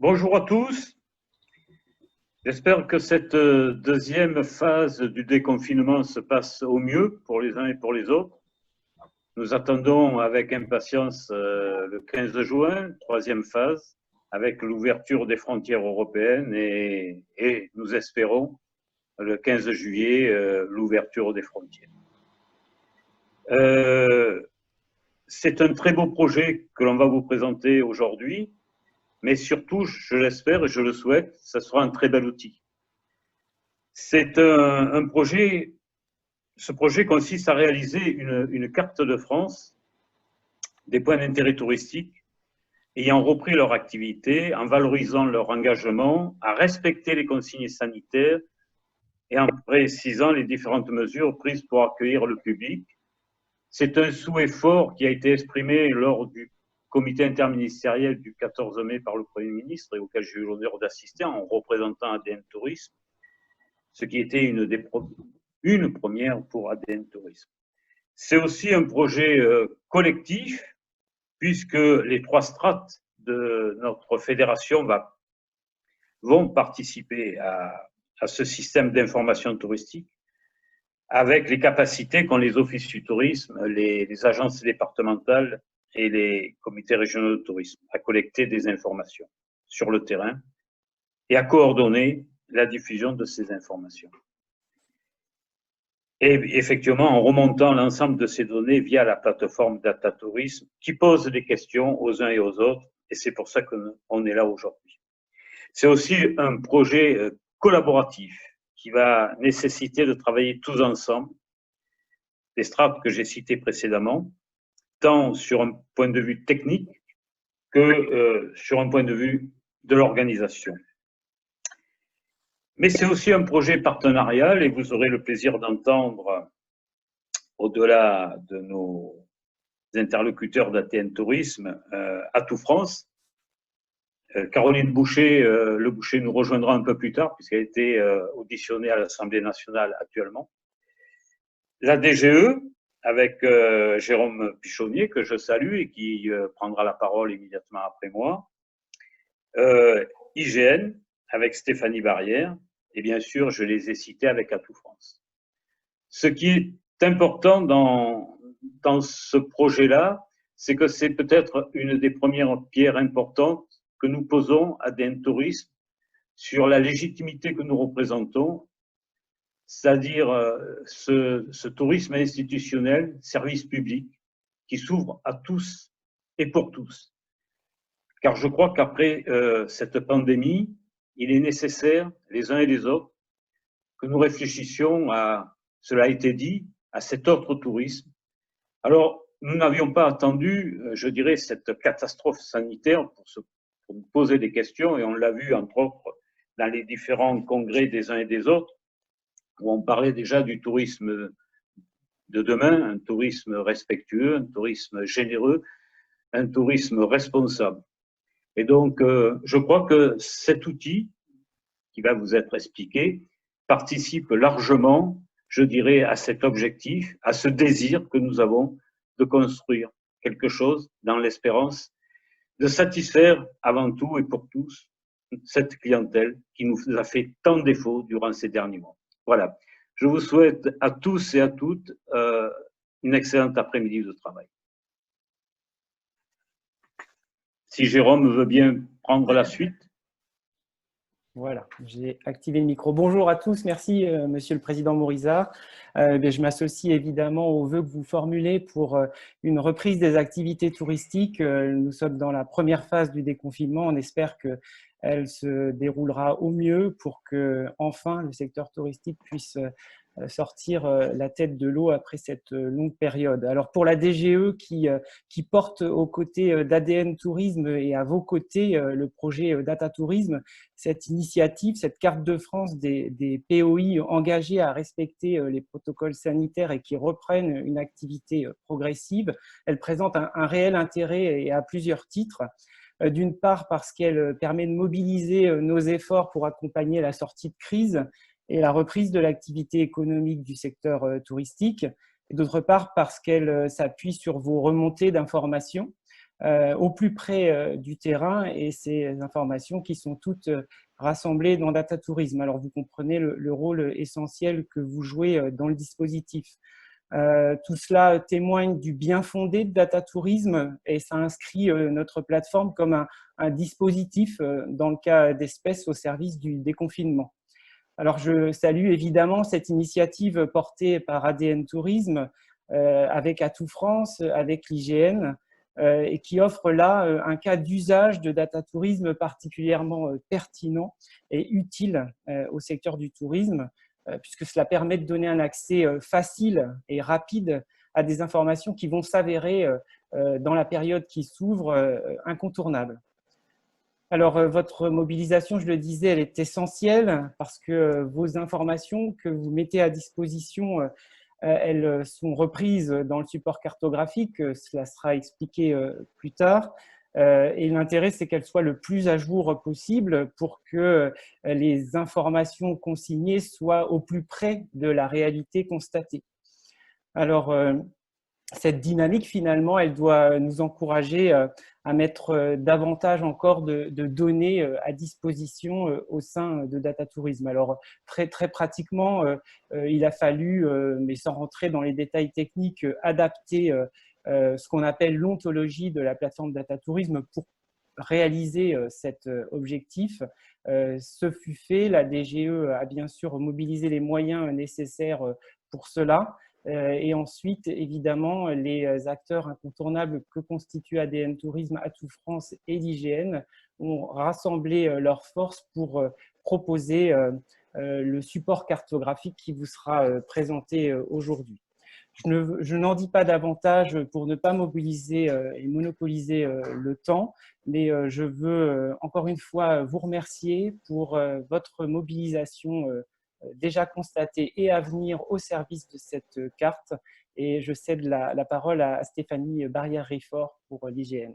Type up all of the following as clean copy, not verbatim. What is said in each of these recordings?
Bonjour à tous. J'espère que cette deuxième phase du déconfinement se passe au mieux pour les uns et pour les autres. Nous attendons avec impatience le 15 juin, troisième phase, avec l'ouverture des frontières européennes et nous espérons le 15 juillet l'ouverture des frontières. C'est un très beau projet que l'on va vous présenter aujourd'hui. Mais surtout, je l'espère et je le souhaite, ça sera un très bel outil. C'est un projet, ce projet consiste à réaliser une carte de France des points d'intérêt touristique ayant repris leur activité, en valorisant leur engagement, à respecter les consignes sanitaires et en précisant les différentes mesures prises pour accueillir le public. C'est un souhait fort qui a été exprimé lors du comité interministériel du 14 mai par le Premier ministre et auquel j'ai eu l'honneur d'assister en représentant ADN Tourisme, ce qui était une première pour ADN Tourisme. C'est aussi un projet collectif puisque les trois strates de notre fédération vont participer à ce système d'information touristique avec les capacités qu'ont les offices du tourisme, les agences départementales et les comités régionaux de tourisme à collecter des informations sur le terrain et à coordonner la diffusion de ces informations. Et effectivement, en remontant l'ensemble de ces données via la plateforme Data Tourisme qui pose des questions aux uns et aux autres, et c'est pour ça qu'on est là aujourd'hui. C'est aussi un projet collaboratif qui va nécessiter de travailler tous ensemble, les strates que j'ai citées précédemment, tant sur un point de vue technique que sur un point de vue de l'organisation. Mais c'est aussi un projet partenarial et vous aurez le plaisir d'entendre, au-delà de nos interlocuteurs d'ATN Tourisme, Atout France. Caroline Boucher, Le Boucher nous rejoindra un peu plus tard puisqu'elle a été auditionnée à l'Assemblée nationale actuellement. La DGE, avec Jérôme Pichonnier, que je salue et qui prendra la parole immédiatement après moi. IGN, avec Stéphanie Barrière, et bien sûr, je les ai cités avec Atout France. Ce qui est important dans ce projet-là, c'est que c'est peut-être une des premières pierres importantes que nous posons à ADN Tourisme sur la légitimité que nous représentons, c'est-à-dire ce tourisme institutionnel, service public, qui s'ouvre à tous et pour tous. Car je crois qu'après cette pandémie, il est nécessaire, les uns et les autres, que nous réfléchissions à, cela a été dit, à cet autre tourisme. Alors, nous n'avions pas attendu, je dirais, cette catastrophe sanitaire pour nous poser des questions, et on l'a vu, entre autres, dans les différents congrès des uns et des autres, où on parlait déjà du tourisme de demain, un tourisme respectueux, un tourisme généreux, un tourisme responsable. Et donc, je crois que cet outil qui va vous être expliqué participe largement, je dirais, à cet objectif, à ce désir que nous avons de construire quelque chose dans l'espérance de satisfaire avant tout et pour tous cette clientèle qui nous a fait tant défaut durant ces derniers mois. Voilà. Je vous souhaite à tous et à toutes une excellente après-midi de travail. Si Jérôme veut bien prendre la suite. Voilà, j'ai activé le micro. Bonjour à tous, merci Monsieur le Président Maurizard. Je m'associe évidemment aux vœux que vous formulez pour une reprise des activités touristiques. Nous sommes dans la première phase du déconfinement. On espère qu'elle se déroulera au mieux pour que enfin le secteur touristique puisse sortir la tête de l'eau après cette longue période. Alors pour la DGE qui porte aux côtés d'ADN Tourisme et à vos côtés le projet Data Tourisme, cette initiative, cette carte de France des POI engagés à respecter les protocoles sanitaires et qui reprennent une activité progressive, elle présente un réel intérêt et à plusieurs titres. D'une part parce qu'elle permet de mobiliser nos efforts pour accompagner la sortie de crise et la reprise de l'activité économique du secteur touristique, et d'autre part parce qu'elle s'appuie sur vos remontées d'informations au plus près du terrain, et ces informations qui sont toutes rassemblées dans Data Tourisme. Alors vous comprenez le rôle essentiel que vous jouez dans le dispositif. Tout cela témoigne du bien fondé de Data Tourisme, et ça inscrit notre plateforme comme un dispositif dans le cas d'espèce au service du déconfinement. Alors je salue évidemment cette initiative portée par ADN Tourisme avec Atout France, avec l'IGN, et qui offre là un cas d'usage de Data Tourisme particulièrement pertinent et utile au secteur du tourisme, puisque cela permet de donner un accès facile et rapide à des informations qui vont s'avérer dans la période qui s'ouvre incontournables. Alors, votre mobilisation, je le disais, elle est essentielle parce que vos informations que vous mettez à disposition, elles sont reprises dans le support cartographique, cela sera expliqué plus tard. Et l'intérêt, c'est qu'elles soient le plus à jour possible pour que les informations consignées soient au plus près de la réalité constatée. Alors, cette dynamique, finalement, elle doit nous encourager à mettre davantage encore de données à disposition au sein de Data Tourisme. Alors, très pratiquement, il a fallu, mais sans rentrer dans les détails techniques, adapter ce qu'on appelle l'ontologie de la plateforme Data Tourisme pour réaliser cet objectif. Ce fut fait, la DGE a bien sûr mobilisé les moyens nécessaires pour cela. Et ensuite, évidemment, les acteurs incontournables que constituent ADN Tourisme, Atout France et l'IGN ont rassemblé leurs forces pour proposer le support cartographique qui vous sera présenté aujourd'hui. Je n'en dis pas davantage pour ne pas mobiliser et monopoliser le temps, mais je veux encore une fois vous remercier pour votre mobilisation déjà constatée et à venir au service de cette carte. Et je cède la parole à Stéphanie Barrière-Riffort pour l'IGN.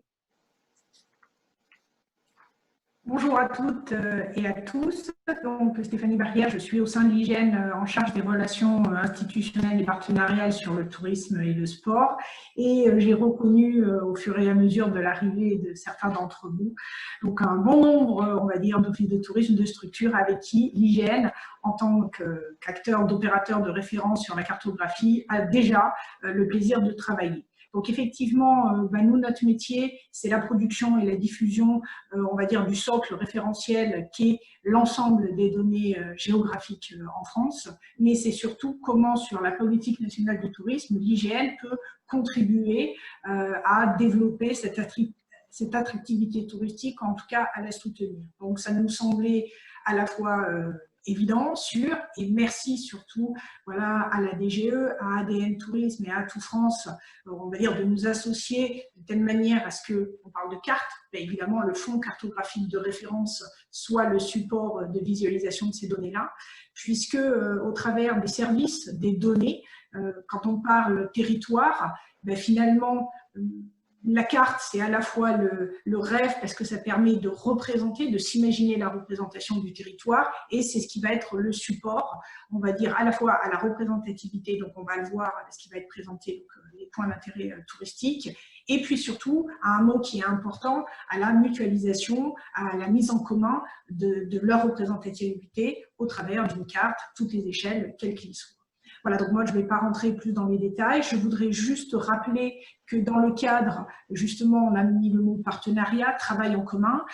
Bonjour à toutes et à tous. Donc, Stéphanie Barrière, je suis au sein de l'IGN en charge des relations institutionnelles et partenariales sur le tourisme et le sport. Et j'ai reconnu au fur et à mesure de l'arrivée de certains d'entre vous, donc un bon nombre, on va dire, d'offices de tourisme, de structures avec qui l'IGN, en tant qu'acteur, d'opérateur de référence sur la cartographie, a déjà le plaisir de travailler. Donc effectivement, nous, notre métier, c'est la production et la diffusion, on va dire, du socle référentiel qui est l'ensemble des données géographiques en France, mais c'est surtout comment, sur la politique nationale du tourisme, l'IGN peut contribuer à développer cette attractivité touristique, en tout cas à la soutenir. Donc ça nous semblait à la fois évident, sûr, et merci surtout voilà, à la DGE, à ADN Tourisme et à Atout France, on va dire de nous associer de telle manière à ce qu'on parle de cartes, mais évidemment le fonds cartographique de référence soit le support de visualisation de ces données-là, puisque au travers des services, des données, quand on parle territoire, finalement, la carte, c'est à la fois le rêve parce que ça permet de représenter, de s'imaginer la représentation du territoire, et c'est ce qui va être le support, on va dire, à la fois à la représentativité, donc on va le voir, ce qui va être présenté, donc les points d'intérêt touristiques, et puis surtout à un mot qui est important, à la mutualisation, à la mise en commun de leur représentativité au travers d'une carte, toutes les échelles, quelles qu'elles soient. Voilà, donc moi, je ne vais pas rentrer plus dans les détails. Je voudrais juste rappeler que dans le cadre, justement, on a mis le mot partenariat, travail en commun,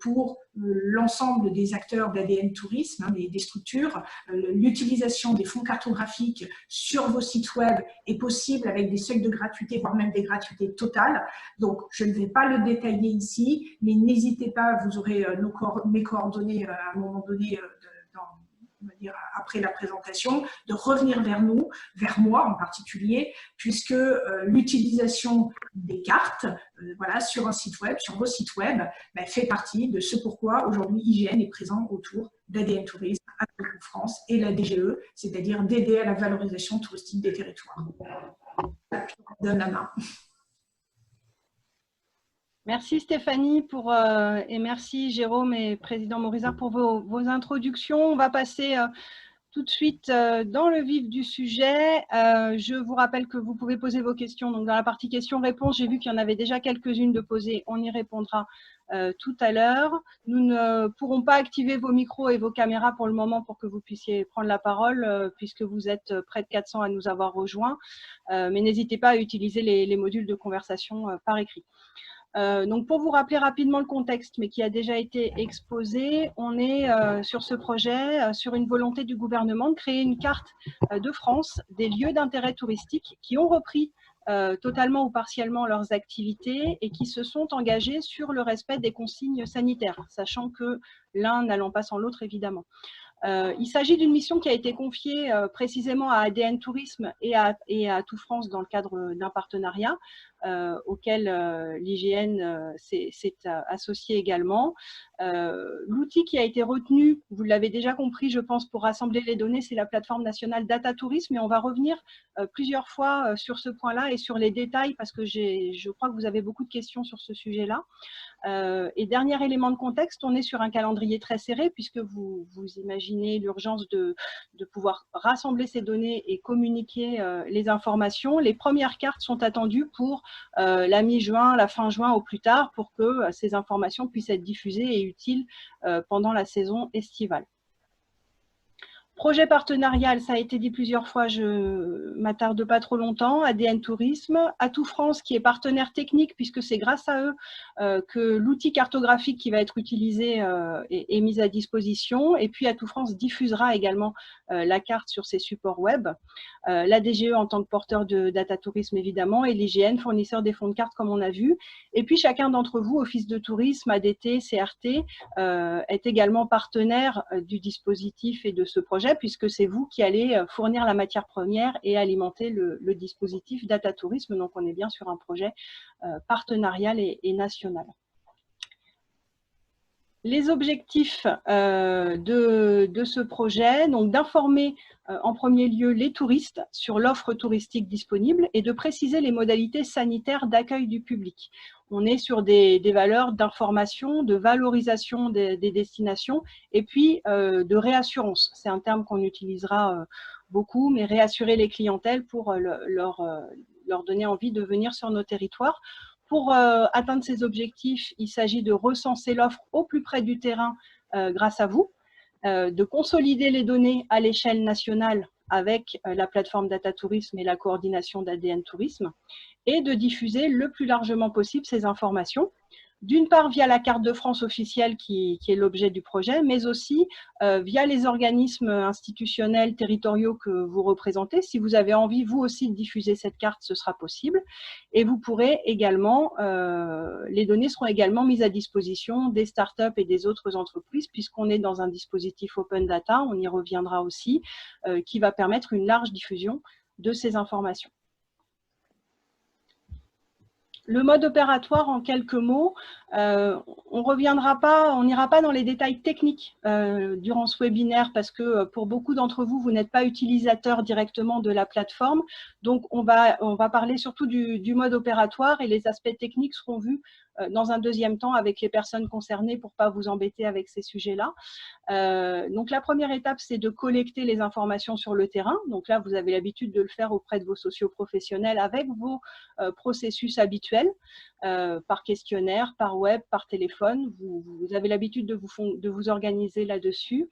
pour l'ensemble des acteurs d'ADN Tourisme, des structures. L'utilisation des fonds cartographiques sur vos sites web est possible avec des seuils de gratuité, voire même des gratuités totales. Donc, je ne vais pas le détailler ici, mais n'hésitez pas, vous aurez mes coordonnées à un moment donné on va dire après la présentation, de revenir vers nous, vers moi en particulier, puisque l'utilisation des cartes voilà, sur un site web, sur vos sites web, fait partie de ce pourquoi aujourd'hui IGN est présent autour d'ADN Tourisme, Atout France et la DGE, c'est-à-dire d'aider à la valorisation touristique des territoires. Je vous donne la main. Merci Stéphanie et merci Jérôme et Président Morizard pour vos introductions. On va passer tout de suite dans le vif du sujet. Je vous rappelle que vous pouvez poser vos questions. Donc, dans la partie questions-réponses, j'ai vu qu'il y en avait déjà quelques-unes de posées. On y répondra tout à l'heure. Nous ne pourrons pas activer vos micros et vos caméras pour le moment pour que vous puissiez prendre la parole, puisque vous êtes près de 400 à nous avoir rejoints. Mais n'hésitez pas à utiliser les modules de conversation par écrit. Donc pour vous rappeler rapidement le contexte, mais qui a déjà été exposé, on est sur ce projet, sur une volonté du gouvernement de créer une carte de France des lieux d'intérêt touristique qui ont repris totalement ou partiellement leurs activités et qui se sont engagés sur le respect des consignes sanitaires, sachant que l'un n'allant pas sans l'autre évidemment. Il s'agit d'une mission qui a été confiée précisément à ADN Tourisme et à Tout France dans le cadre d'un partenariat auquel l'IGN s'est associé également. L'outil qui a été retenu, vous l'avez déjà compris, je pense, pour rassembler les données, c'est la plateforme nationale Data Tourisme, et on va revenir plusieurs fois sur ce point-là et sur les détails parce que je crois que vous avez beaucoup de questions sur ce sujet-là. Et dernier élément de contexte, on est sur un calendrier très serré puisque vous imaginez l'urgence de pouvoir rassembler ces données et communiquer les informations. Les premières cartes sont attendues pour la mi-juin, la fin juin au plus tard pour que ces informations puissent être diffusées et utiles pendant la saison estivale. Projet partenarial, ça a été dit plusieurs fois, je ne m'attarde pas trop longtemps. ADN Tourisme, Atout France qui est partenaire technique puisque c'est grâce à eux que l'outil cartographique qui va être utilisé est mis à disposition. Et puis Atout France diffusera également la carte sur ses supports web. La DGE en tant que porteur de Data Tourisme évidemment et l'IGN, fournisseur des fonds de carte comme on a vu. Et puis chacun d'entre vous, Office de Tourisme, ADT, CRT, est également partenaire du dispositif et de ce projet, puisque c'est vous qui allez fournir la matière première et alimenter le dispositif Data Tourisme. Donc, on est bien sur un projet partenarial et national. Les objectifs de ce projet, donc d'informer en premier lieu les touristes sur l'offre touristique disponible et de préciser les modalités sanitaires d'accueil du public. On est sur des valeurs d'information, de valorisation des destinations et puis de réassurance. C'est un terme qu'on utilisera beaucoup, mais réassurer les clientèles pour leur donner envie de venir sur nos territoires. Pour atteindre ces objectifs, il s'agit de recenser l'offre au plus près du terrain grâce à vous, de consolider les données à l'échelle nationale avec la plateforme Data Tourisme et la coordination d'ADN Tourisme et de diffuser le plus largement possible ces informations, d'une part via la carte de France officielle qui est l'objet du projet, mais aussi via les organismes institutionnels territoriaux que vous représentez. Si vous avez envie, vous aussi, de diffuser cette carte, ce sera possible. Et vous pourrez également, les données seront également mises à disposition des startups et des autres entreprises, puisqu'on est dans un dispositif Open Data, on y reviendra aussi, qui va permettre une large diffusion de ces informations. Le mode opératoire, en quelques mots, on n'ira pas dans les détails techniques durant ce webinaire parce que pour beaucoup d'entre vous, vous n'êtes pas utilisateur directement de la plateforme. Donc, on va parler surtout du mode opératoire et les aspects techniques seront vus dans un deuxième temps avec les personnes concernées pour ne pas vous embêter avec ces sujets-là. Donc, la première étape, c'est de collecter les informations sur le terrain. Donc là, vous avez l'habitude de le faire auprès de vos socioprofessionnels avec vos processus habituels, par questionnaire, par web, par téléphone. Vous avez l'habitude de vous organiser là-dessus.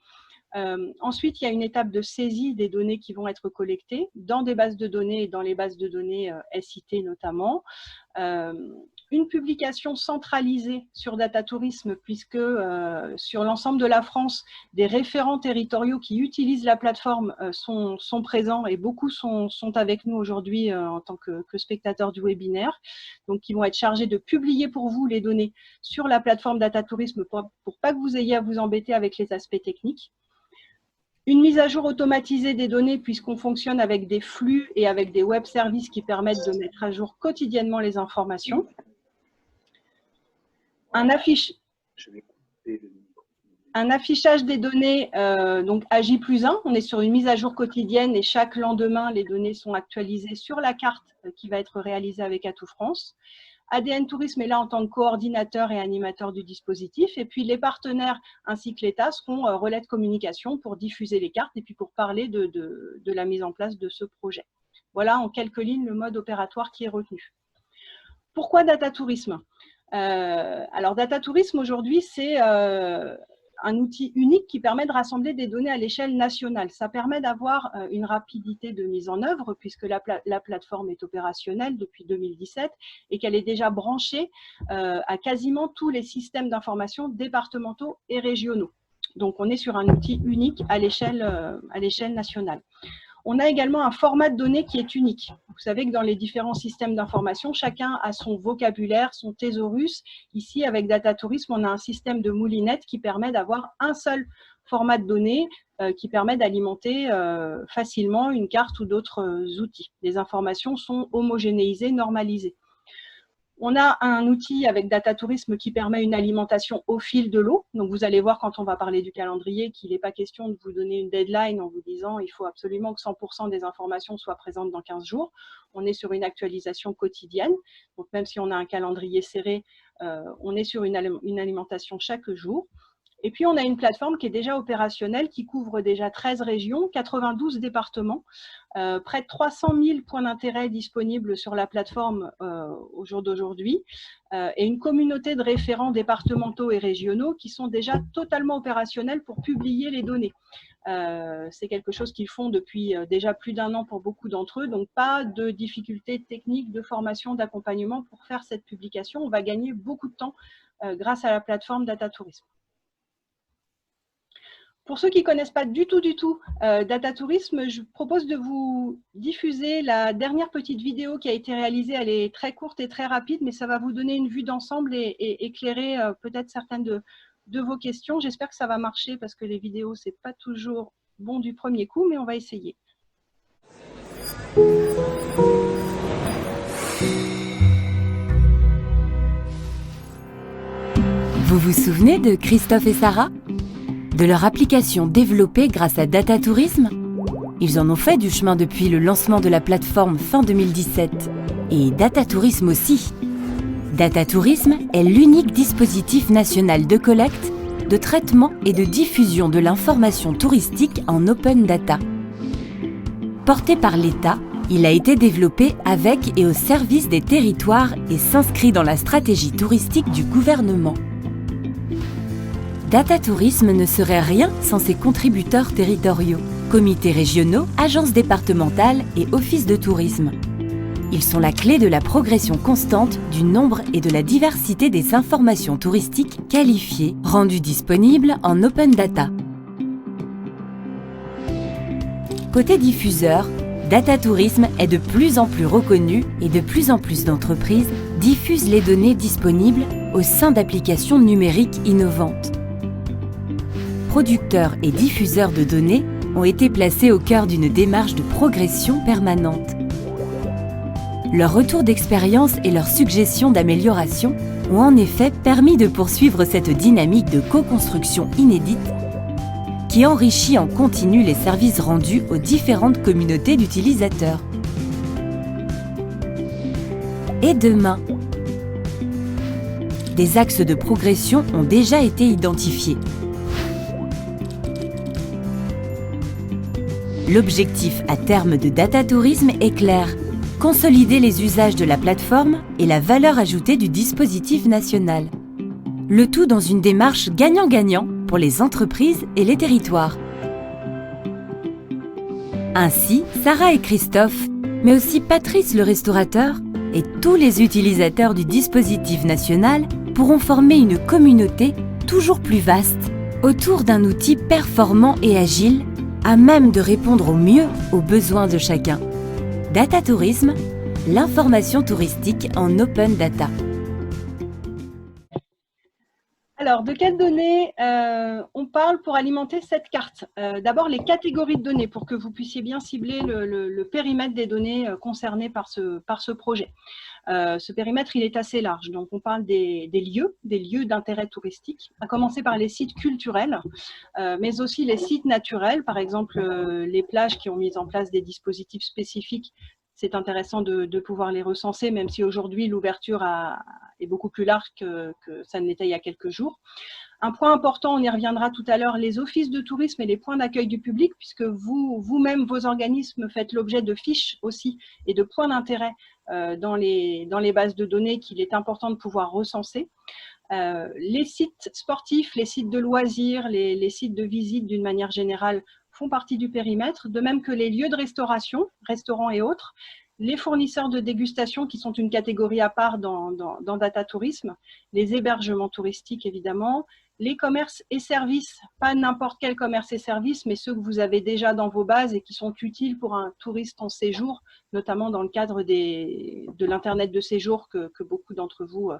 Ensuite, il y a une étape de saisie des données qui vont être collectées dans des bases de données et dans les bases de données SIT notamment. Une publication centralisée sur Data Tourisme puisque sur l'ensemble de la France, des référents territoriaux qui utilisent la plateforme sont présents et beaucoup sont avec nous aujourd'hui en tant que spectateurs du webinaire. Donc, ils vont être chargés de publier pour vous les données sur la plateforme Data Tourisme pour pas que vous ayez à vous embêter avec les aspects techniques. Une mise à jour automatisée des données puisqu'on fonctionne avec des flux et avec des web services qui permettent de mettre à jour quotidiennement les informations. Un affichage des données, donc à J+1, on est sur une mise à jour quotidienne et chaque lendemain, les données sont actualisées sur la carte qui va être réalisée avec Atout France. ADN Tourisme est là en tant que coordinateur et animateur du dispositif. Et puis les partenaires ainsi que l'État seront relais de communication pour diffuser les cartes et puis pour parler de la mise en place de ce projet. Voilà en quelques lignes le mode opératoire qui est retenu. Pourquoi Data Tourisme? Alors Data Tourisme aujourd'hui c'est un outil unique qui permet de rassembler des données à l'échelle nationale. Ça permet d'avoir une rapidité de mise en œuvre puisque la plateforme est opérationnelle depuis 2017 et qu'elle est déjà branchée à quasiment tous les systèmes d'information départementaux et régionaux. Donc, on est sur un outil unique à l'échelle nationale. On a également un format de données qui est unique. Vous savez que dans les différents systèmes d'information, chacun a son vocabulaire, son thésaurus. Ici, avec Data Tourisme, on a un système de moulinette qui permet d'avoir un seul format de données qui permet d'alimenter facilement une carte ou d'autres outils. Les informations sont homogénéisées, normalisées. On a un outil avec Data Tourisme qui permet une alimentation au fil de l'eau. Donc, vous allez voir quand on va parler du calendrier qu'il n'est pas question de vous donner une deadline en vous disant il faut absolument que 100% des informations soient présentes dans 15 jours. On est sur une actualisation quotidienne. Donc, même si on a un calendrier serré, on est sur une alimentation chaque jour. Et puis, on a une plateforme qui est déjà opérationnelle, qui couvre déjà 13 régions, 92 départements, près de 300 000 points d'intérêt disponibles sur la plateforme au jour d'aujourd'hui, et une communauté de référents départementaux et régionaux qui sont déjà totalement opérationnels pour publier les données. C'est quelque chose qu'ils font depuis déjà plus d'1 an pour beaucoup d'entre eux, donc pas de difficultés techniques, de formation, d'accompagnement pour faire cette publication. On va gagner beaucoup de temps grâce à la plateforme Data Tourisme. Pour ceux qui ne connaissent pas du tout Data Tourisme, je propose de vous diffuser la dernière petite vidéo qui a été réalisée. Elle est très courte et très rapide, mais ça va vous donner une vue d'ensemble et éclairer peut-être certaines de vos questions. J'espère que ça va marcher parce que les vidéos, ce n'est pas toujours bon du premier coup, mais on va essayer. Vous vous souvenez de Christophe et Sarah ? De leur application développée grâce à Data Tourisme? Ils en ont fait du chemin depuis le lancement de la plateforme fin 2017. Et Data Tourisme aussi. Data Tourisme est l'unique dispositif national de collecte, de traitement et de diffusion de l'information touristique en open data. Porté par l'État, il a été développé avec et au service des territoires et s'inscrit dans la stratégie touristique du gouvernement. Data Tourisme ne serait rien sans ses contributeurs territoriaux, comités régionaux, agences départementales et offices de tourisme. Ils sont la clé de la progression constante du nombre et de la diversité des informations touristiques qualifiées, rendues disponibles en open data. Côté diffuseur, Data Tourisme est de plus en plus reconnu et de plus en plus d'entreprises diffusent les données disponibles au sein d'applications numériques innovantes. Producteurs et diffuseurs de données ont été placés au cœur d'une démarche de progression permanente. Leurs retours d'expérience et leurs suggestions d'amélioration ont en effet permis de poursuivre cette dynamique de co-construction inédite qui enrichit en continu les services rendus aux différentes communautés d'utilisateurs. Et demain, des axes de progression ont déjà été identifiés. L'objectif à terme de Data Tourisme est clair, consolider les usages de la plateforme et la valeur ajoutée du dispositif national. Le tout dans une démarche gagnant-gagnant pour les entreprises et les territoires. Ainsi, Sarah et Christophe, mais aussi Patrice le restaurateur et tous les utilisateurs du dispositif national pourront former une communauté toujours plus vaste autour d'un outil performant et agile à même de répondre au mieux aux besoins de chacun. Data Tourisme, l'information touristique en open data. Alors, de quelles données on parle pour alimenter cette carte? D'abord, les catégories de données pour que vous puissiez bien cibler le périmètre des données concernées par ce projet. Ce périmètre, il est assez large. Donc, on parle des lieux d'intérêt touristique, à commencer par les sites culturels, mais aussi les sites naturels, par exemple les plages qui ont mis en place des dispositifs spécifiques c'est intéressant de pouvoir les recenser, même si aujourd'hui l'ouverture est beaucoup plus large que ça ne l'était il y a quelques jours. Un point important, on y reviendra tout à l'heure, les offices de tourisme et les points d'accueil du public, puisque vous-même, vos organismes, faites l'objet de fiches aussi et de points d'intérêt dans les bases de données qu'il est important de pouvoir recenser. Les sites sportifs, les sites de loisirs, les sites de visite d'une manière générale font partie du périmètre, de même que les lieux de restauration, restaurants et autres, les fournisseurs de dégustation qui sont une catégorie à part dans Data Tourisme, les hébergements touristiques évidemment, les commerces et services, pas n'importe quel commerce et services, mais ceux que vous avez déjà dans vos bases et qui sont utiles pour un touriste en séjour, notamment dans le cadre de l'Internet de séjour que beaucoup d'entre vous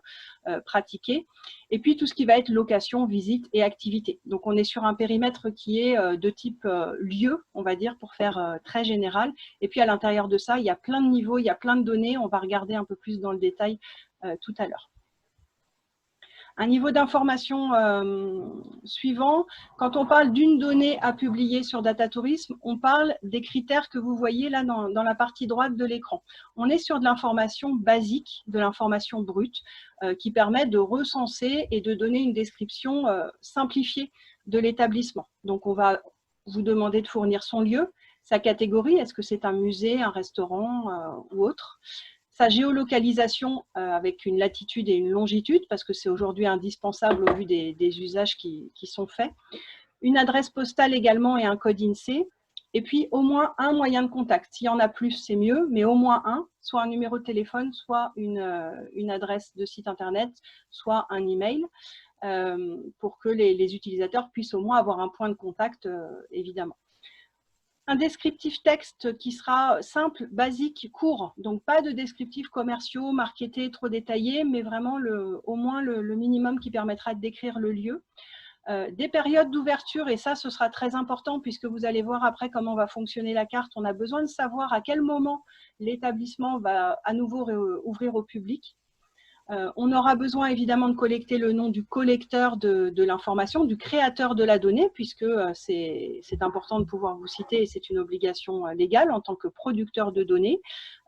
pratiquez. Et puis tout ce qui va être location, visite et activité. Donc on est sur un périmètre qui est de type lieu, on va dire, pour faire très général. Et puis à l'intérieur de ça, il y a plein de niveaux, il y a plein de données. On va regarder un peu plus dans le détail tout à l'heure. Un niveau d'information suivant, quand on parle d'une donnée à publier sur Data Tourisme, on parle des critères que vous voyez là dans la partie droite de l'écran. On est sur de l'information basique, de l'information brute, qui permet de recenser et de donner une description simplifiée de l'établissement. Donc on va vous demander de fournir son lieu, sa catégorie, est-ce que c'est un musée, un restaurant ou autre, sa géolocalisation avec une latitude et une longitude, parce que c'est aujourd'hui indispensable au vu des usages qui sont faits. Une adresse postale également et un code INSEE. Et puis au moins un moyen de contact. S'il y en a plus, c'est mieux, mais au moins un, soit un numéro de téléphone, soit une adresse de site internet, soit un email, pour que les utilisateurs puissent au moins avoir un point de contact, évidemment. Un descriptif texte qui sera simple, basique, court, donc pas de descriptifs commerciaux, marketés, trop détaillés, mais vraiment au moins le minimum qui permettra de décrire le lieu. Des périodes d'ouverture, et ça ce sera très important puisque vous allez voir après comment va fonctionner la carte. On a besoin de savoir à quel moment l'établissement va à nouveau ouvrir au public. On aura besoin évidemment de collecter le nom du collecteur de l'information, du créateur de la donnée, puisque c'est important de pouvoir vous citer et c'est une obligation légale en tant que producteur de données.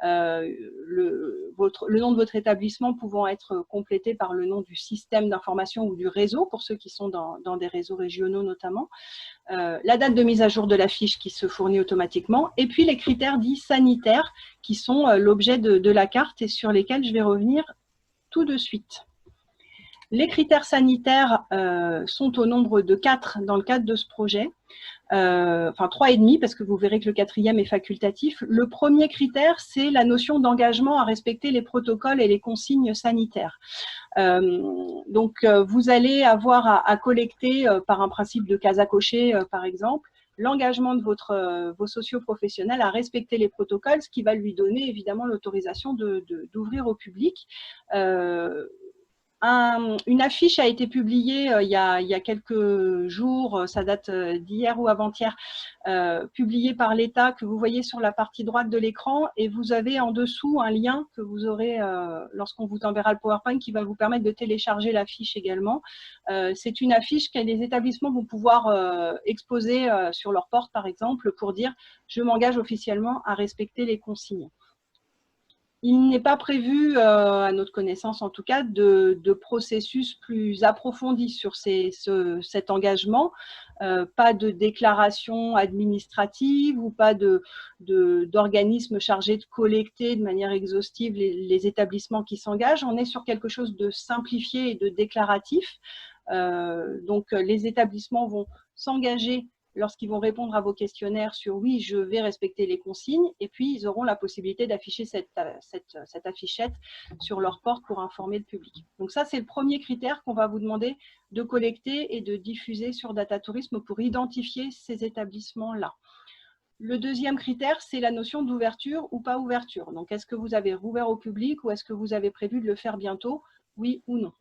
Le nom de votre établissement pouvant être complété par le nom du système d'information ou du réseau, pour ceux qui sont dans des réseaux régionaux notamment. La date de mise à jour de la fiche qui se fournit automatiquement, et puis les critères dits sanitaires qui sont l'objet de la carte et sur lesquels je vais revenir tout de suite. Les critères sanitaires sont au nombre de 4 dans le cadre de ce projet, enfin 3,5 parce que vous verrez que le 4e est facultatif. Le premier critère, c'est la notion d'engagement à respecter les protocoles et les consignes sanitaires. Donc vous allez avoir à collecter par un principe de case à cocher par exemple, l'engagement de vos socio-professionnels à respecter les protocoles, ce qui va lui donner évidemment l'autorisation d'ouvrir au public. Une affiche a été publiée il y a quelques jours, ça date d'hier ou avant-hier, publiée par l'État que vous voyez sur la partie droite de l'écran, et vous avez en dessous un lien que vous aurez lorsqu'on vous enverra le PowerPoint qui va vous permettre de télécharger l'affiche également. C'est une affiche que les établissements vont pouvoir exposer sur leur porte par exemple pour dire « je m'engage officiellement à respecter les consignes ». Il n'est pas prévu, à notre connaissance en tout cas, de processus plus approfondi sur cet engagement. Pas de déclaration administrative ou pas d'organisme chargé de collecter de manière exhaustive les établissements qui s'engagent. On est sur quelque chose de simplifié et de déclaratif. Donc les établissements vont s'engager lorsqu'ils vont répondre à vos questionnaires sur « oui, je vais respecter les consignes », et puis ils auront la possibilité d'afficher cette affichette sur leur porte pour informer le public. Donc ça, c'est le premier critère qu'on va vous demander de collecter et de diffuser sur Data Tourisme pour identifier ces établissements-là. Le deuxième critère, c'est la notion d'ouverture ou pas ouverture. Donc, est-ce que vous avez rouvert au public ou est-ce que vous avez prévu de le faire bientôt, oui ou non?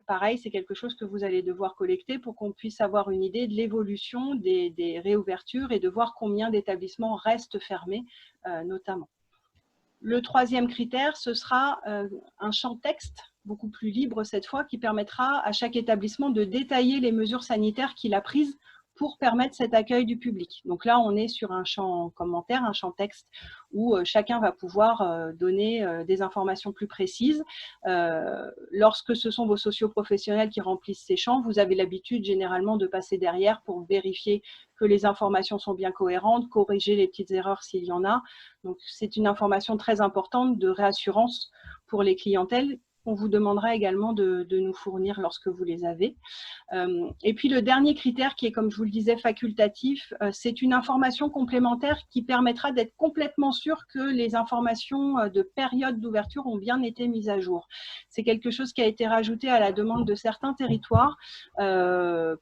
Pareil, c'est quelque chose que vous allez devoir collecter pour qu'on puisse avoir une idée de l'évolution des réouvertures et de voir combien d'établissements restent fermés, notamment. Le troisième critère, ce sera un champ texte, beaucoup plus libre cette fois, qui permettra à chaque établissement de détailler les mesures sanitaires qu'il a prises pour permettre cet accueil du public. Donc là, on est sur un champ commentaire, un champ texte, où chacun va pouvoir donner des informations plus précises. Lorsque ce sont vos socioprofessionnels qui remplissent ces champs, vous avez l'habitude généralement de passer derrière pour vérifier que les informations sont bien cohérentes, corriger les petites erreurs s'il y en a. Donc c'est une information très importante de réassurance pour les clientèles qu'on vous demandera également de nous fournir lorsque vous les avez. Et puis le dernier critère qui est, comme je vous le disais, facultatif, c'est une information complémentaire qui permettra d'être complètement sûr que les informations de période d'ouverture ont bien été mises à jour. C'est quelque chose qui a été rajouté à la demande de certains territoires,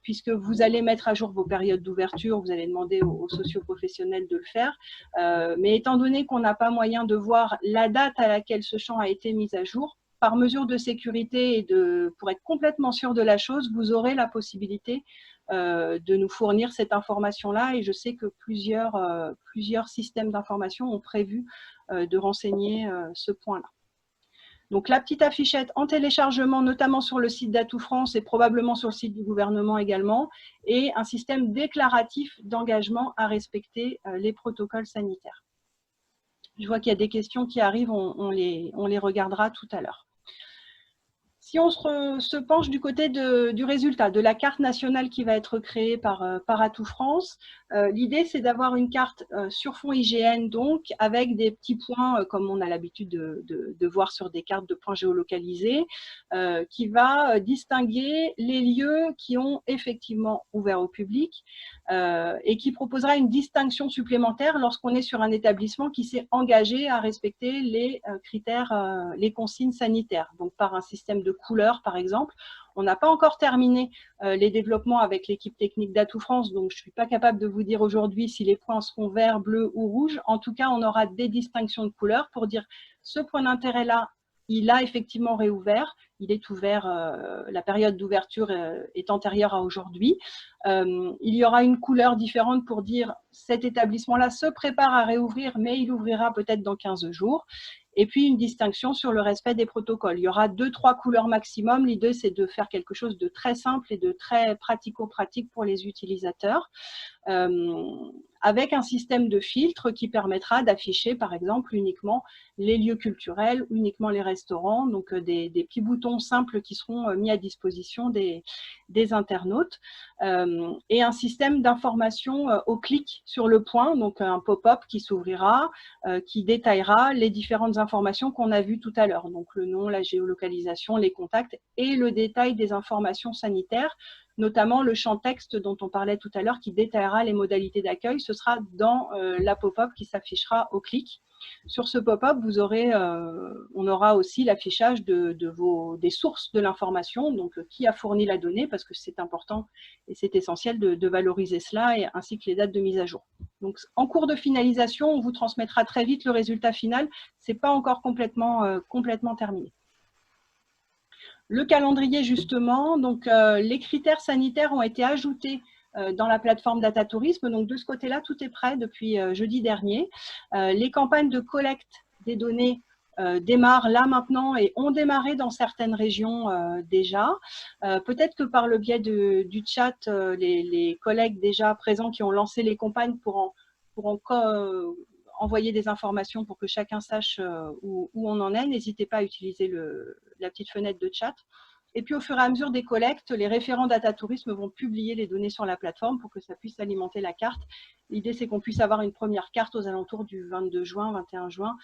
puisque vous allez mettre à jour vos périodes d'ouverture, vous allez demander aux socioprofessionnels de le faire, mais étant donné qu'on n'a pas moyen de voir la date à laquelle ce champ a été mis à jour, par mesure de sécurité et pour être complètement sûr de la chose, vous aurez la possibilité de nous fournir cette information-là. Et je sais que plusieurs systèmes d'information ont prévu de renseigner ce point-là. Donc la petite affichette en téléchargement, notamment sur le site d'Atout France et probablement sur le site du gouvernement également, et un système déclaratif d'engagement à respecter les protocoles sanitaires. Je vois qu'il y a des questions qui arrivent, on les regardera tout à l'heure. Si on se penche du côté du résultat, de la carte nationale qui va être créée par Atout France, l'idée c'est d'avoir une carte sur fond IGN, donc avec des petits points comme on a l'habitude de voir sur des cartes de points géolocalisés, qui va distinguer les lieux qui ont effectivement ouvert au public et qui proposera une distinction supplémentaire lorsqu'on est sur un établissement qui s'est engagé à respecter les critères, les consignes sanitaires, donc par un système de couleurs par exemple. On n'a pas encore terminé les développements avec l'équipe technique d'Atout France, donc je ne suis pas capable de vous dire aujourd'hui si les points seront verts, bleus ou rouges. En tout cas, on aura des distinctions de couleurs pour dire ce point d'intérêt-là, il a effectivement réouvert, il est ouvert, la période d'ouverture est antérieure à aujourd'hui. Il y aura une couleur différente pour dire cet établissement-là se prépare à réouvrir, mais il ouvrira peut-être dans 15 jours. Et puis une distinction sur le respect des protocoles. Il y aura 2-3 couleurs maximum. L'idée, c'est de faire quelque chose de très simple et de très pratico-pratique pour les utilisateurs, avec un système de filtre qui permettra d'afficher, par exemple, uniquement les lieux culturels, uniquement les restaurants, donc des petits boutons simples qui seront mis à disposition des internautes, et un système d'information au clic sur le point, donc un pop-up qui s'ouvrira, qui détaillera les différentes informations qu'on a vues tout à l'heure, donc le nom, la géolocalisation, les contacts et le détail des informations sanitaires, notamment le champ texte dont on parlait tout à l'heure qui détaillera les modalités d'accueil. Ce sera dans la pop-up qui s'affichera au clic. Sur ce pop-up, on aura aussi l'affichage des sources de l'information, donc qui a fourni la donnée, parce que c'est important et c'est essentiel de valoriser cela, ainsi que les dates de mise à jour. Donc, en cours de finalisation, on vous transmettra très vite le résultat final. Ce n'est pas encore complètement terminé. Le calendrier, justement, donc les critères sanitaires ont été ajoutés dans la plateforme Datatourisme. Donc, de ce côté-là, tout est prêt depuis jeudi dernier. Les campagnes de collecte des données démarrent là maintenant et ont démarré dans certaines régions déjà. Peut-être que par le biais du chat, les collègues déjà présents qui ont lancé les campagnes pourront envoyer des informations pour que chacun sache où on en est. N'hésitez pas à utiliser la petite fenêtre de chat. Et puis, au fur et à mesure des collectes, les référents Datatourisme vont publier les données sur la plateforme pour que ça puisse alimenter la carte. L'idée, c'est qu'on puisse avoir une première carte aux alentours du 22 juin, 21 juin,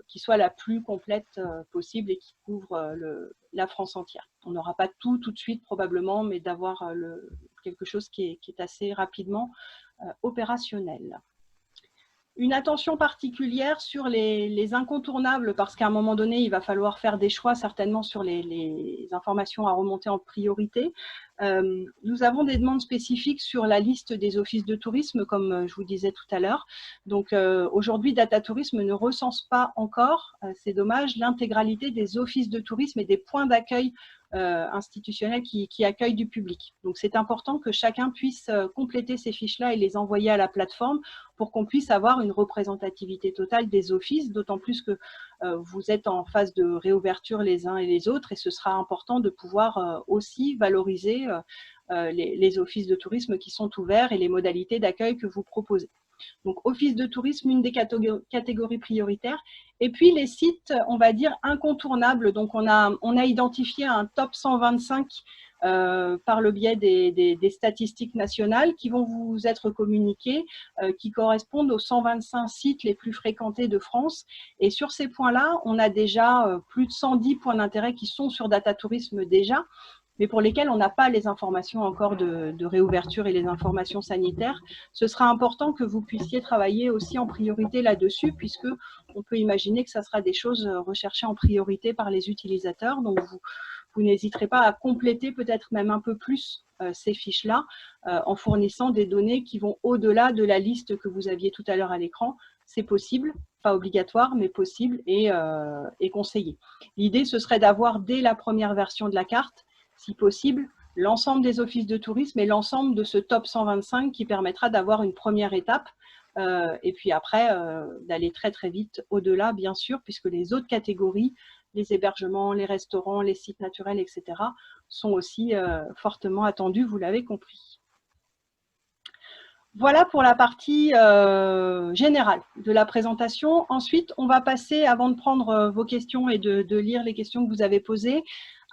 qui soit la plus complète possible et qui couvre la France entière. On n'aura pas tout de suite probablement, mais d'avoir quelque chose qui est assez rapidement opérationnel. Une attention particulière sur les incontournables, parce qu'à un moment donné, il va falloir faire des choix certainement sur les informations à remonter en priorité. Nous avons des demandes spécifiques sur la liste des offices de tourisme, comme je vous disais tout à l'heure. Donc aujourd'hui, Datatourisme ne recense pas encore, c'est dommage, l'intégralité des offices de tourisme et des points d'accueil institutionnels qui accueillent du public. Donc c'est important que chacun puisse compléter ces fiches-là et les envoyer à la plateforme pour qu'on puisse avoir une représentativité totale des offices, d'autant plus que vous êtes en phase de réouverture les uns et les autres et ce sera important de pouvoir aussi valoriser les offices de tourisme qui sont ouverts et les modalités d'accueil que vous proposez. Donc, office de tourisme, une des catégories prioritaires. Et puis, les sites, on va dire, incontournables. Donc, on a identifié un top 125 par le biais des statistiques nationales qui vont vous être communiquées, qui correspondent aux 125 sites les plus fréquentés de France. Et sur ces points-là, on a déjà plus de 110 points d'intérêt qui sont sur Data Tourisme déjà, mais pour lesquels on n'a pas les informations encore de réouverture et les informations sanitaires. Ce sera important que vous puissiez travailler aussi en priorité là-dessus, puisque on peut imaginer que ça sera des choses recherchées en priorité par les utilisateurs. Donc, vous n'hésiterez pas à compléter peut-être même un peu plus ces fiches-là en fournissant des données qui vont au-delà de la liste que vous aviez tout à l'heure à l'écran. C'est possible, pas obligatoire, mais possible et conseillé. L'idée, ce serait d'avoir dès la première version de la carte, si possible, l'ensemble des offices de tourisme et l'ensemble de ce top 125 qui permettra d'avoir une première étape et puis après d'aller très très vite au-delà, bien sûr, puisque les autres catégories, les hébergements, les restaurants, les sites naturels, etc., sont aussi fortement attendus, vous l'avez compris. Voilà pour la partie générale de la présentation. Ensuite, on va passer, avant de prendre vos questions et de lire les questions que vous avez posées,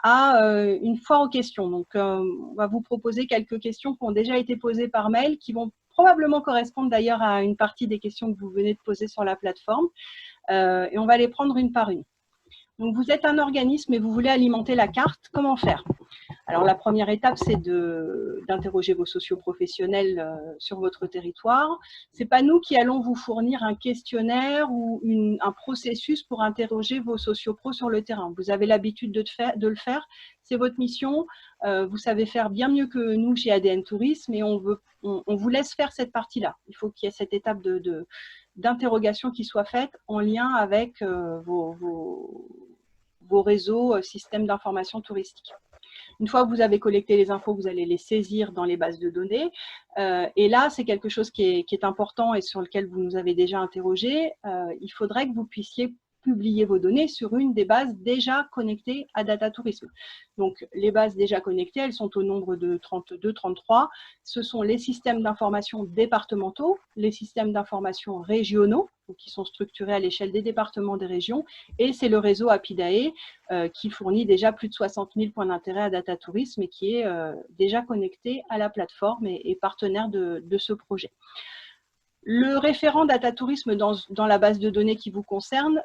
à une foire aux questions. Donc, on va vous proposer quelques questions qui ont déjà été posées par mail, qui vont probablement correspondre d'ailleurs à une partie des questions que vous venez de poser sur la plateforme. Et on va les prendre une par une. Donc, vous êtes un organisme et vous voulez alimenter la carte. Comment faire? Alors, la première étape, c'est d'interroger vos socioprofessionnels sur votre territoire. Ce n'est pas nous qui allons vous fournir un questionnaire ou un processus pour interroger vos sociopros sur le terrain. Vous avez l'habitude de le faire. C'est votre mission. Vous savez faire bien mieux que nous chez ADN Tourisme et on vous laisse faire cette partie-là. Il faut qu'il y ait cette étape d'interrogation qui soit faite en lien avec vos réseaux, systèmes d'information touristique. Une fois que vous avez collecté les infos, vous allez les saisir dans les bases de données. Et là, c'est quelque chose qui est important et sur lequel vous nous avez déjà interrogé. Il faudrait que vous puissiez publier vos données sur une des bases déjà connectées à Data Tourisme. Donc, les bases déjà connectées, elles sont au nombre de 32, 33. Ce sont les systèmes d'information départementaux, les systèmes d'information régionaux, qui sont structurés à l'échelle des départements, des régions, et c'est le réseau Apidae qui fournit déjà plus de 60 000 points d'intérêt à Data Tourisme et qui est déjà connecté à la plateforme et partenaire de ce projet. Le référent Data Tourisme dans la base de données qui vous concerne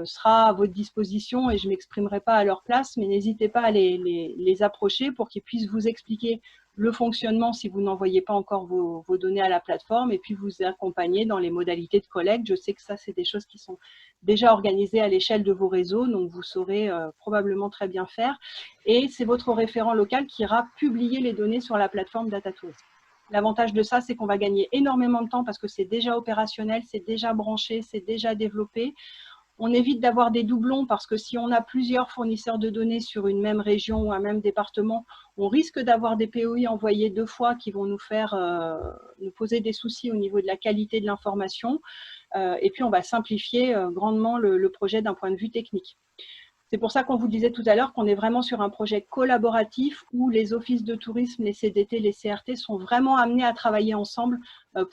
sera à votre disposition et je ne m'exprimerai pas à leur place, mais n'hésitez pas à les approcher pour qu'ils puissent vous expliquer le fonctionnement si vous n'envoyez pas encore vos données à la plateforme et puis vous accompagner dans les modalités de collecte. Je sais que ça, c'est des choses qui sont déjà organisées à l'échelle de vos réseaux, donc vous saurez probablement très bien faire. Et c'est votre référent local qui ira publier les données sur la plateforme Data Tourisme. L'avantage de ça, c'est qu'on va gagner énormément de temps parce que c'est déjà opérationnel, c'est déjà branché, c'est déjà développé. On évite d'avoir des doublons parce que si on a plusieurs fournisseurs de données sur une même région ou un même département, on risque d'avoir des POI envoyés 2 fois qui vont nous poser des soucis au niveau de la qualité de l'information. Et puis, on va simplifier grandement le projet d'un point de vue technique. C'est pour ça qu'on vous disait tout à l'heure qu'on est vraiment sur un projet collaboratif où les offices de tourisme, les CDT, les CRT sont vraiment amenés à travailler ensemble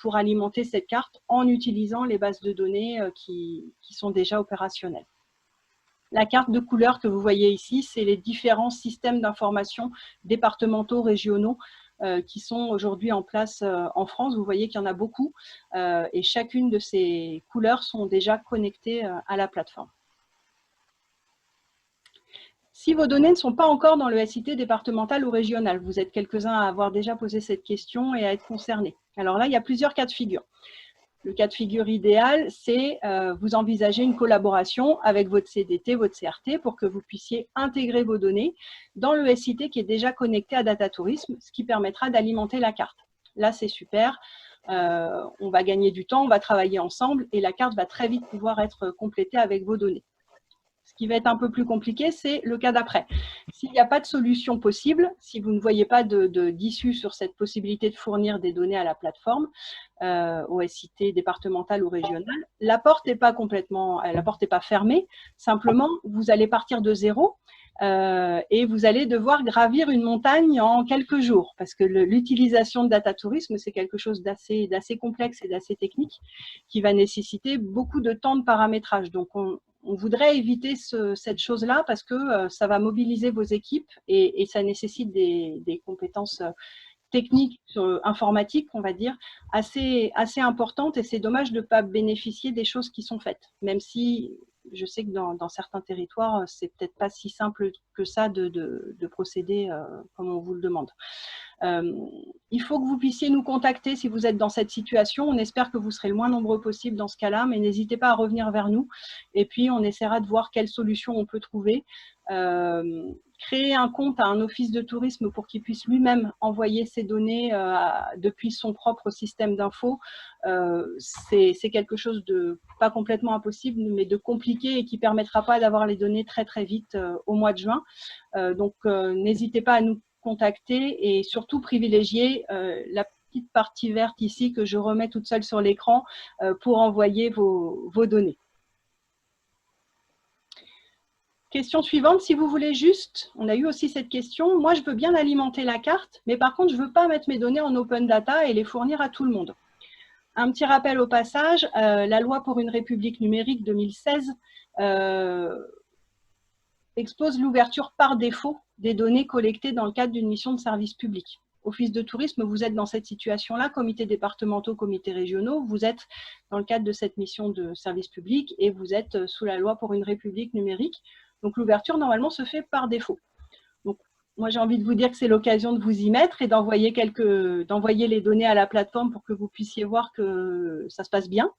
pour alimenter cette carte en utilisant les bases de données qui sont déjà opérationnelles. La carte de couleur que vous voyez ici, c'est les différents systèmes d'information départementaux, régionaux qui sont aujourd'hui en place en France. Vous voyez qu'il y en a beaucoup et chacune de ces couleurs sont déjà connectées à la plateforme. Si vos données ne sont pas encore dans le SIT départemental ou régional, vous êtes quelques-uns à avoir déjà posé cette question et à être concernés. Alors là, il y a plusieurs cas de figure. Le cas de figure idéal, c'est vous envisager une collaboration avec votre CDT, votre CRT, pour que vous puissiez intégrer vos données dans le SIT qui est déjà connecté à Data Tourisme, ce qui permettra d'alimenter la carte. Là, c'est super. On va gagner du temps, on va travailler ensemble et la carte va très vite pouvoir être complétée avec vos données. Ce qui va être un peu plus compliqué, c'est le cas d'après. S'il n'y a pas de solution possible, si vous ne voyez pas d'issue sur cette possibilité de fournir des données à la plateforme, au SIT départemental ou régional, la porte n'est pas fermée. Simplement, vous allez partir de zéro et vous allez devoir gravir une montagne en quelques jours, parce que l'utilisation de data tourisme, c'est quelque chose d'assez complexe et d'assez technique qui va nécessiter beaucoup de temps de paramétrage. Donc, on voudrait éviter cette chose-là parce que ça va mobiliser vos équipes et ça nécessite des compétences techniques, informatiques, on va dire, assez importantes, et c'est dommage de ne pas bénéficier des choses qui sont faites, même si je sais que dans certains territoires, c'est peut-être pas si simple que ça de procéder comme on vous le demande. Il faut que vous puissiez nous contacter si vous êtes dans cette situation. On espère que vous serez le moins nombreux possible dans ce cas-là, mais n'hésitez pas à revenir vers nous. Et puis, on essaiera de voir quelle solution on peut trouver. Créer un compte à un office de tourisme pour qu'il puisse lui-même envoyer ses données depuis son propre système d'info, c'est quelque chose de pas complètement impossible, mais de compliqué et qui ne permettra pas d'avoir les données très très vite au mois de juin. Donc, n'hésitez pas à nous contacter et surtout privilégier la petite partie verte ici que je remets toute seule sur l'écran pour envoyer vos données. Question suivante, si vous voulez juste, on a eu aussi cette question, moi je veux bien alimenter la carte, mais par contre je ne veux pas mettre mes données en open data et les fournir à tout le monde. Un petit rappel au passage, la loi pour une république numérique 2016 expose l'ouverture par défaut des données collectées dans le cadre d'une mission de service public. Office de tourisme, vous êtes dans cette situation-là, comités départementaux, comités régionaux, vous êtes dans le cadre de cette mission de service public et vous êtes sous la loi pour une république numérique. Donc l'ouverture, normalement, se fait par défaut. Donc, moi, j'ai envie de vous dire que c'est l'occasion de vous y mettre et d'envoyer les données à la plateforme pour que vous puissiez voir que ça se passe bien.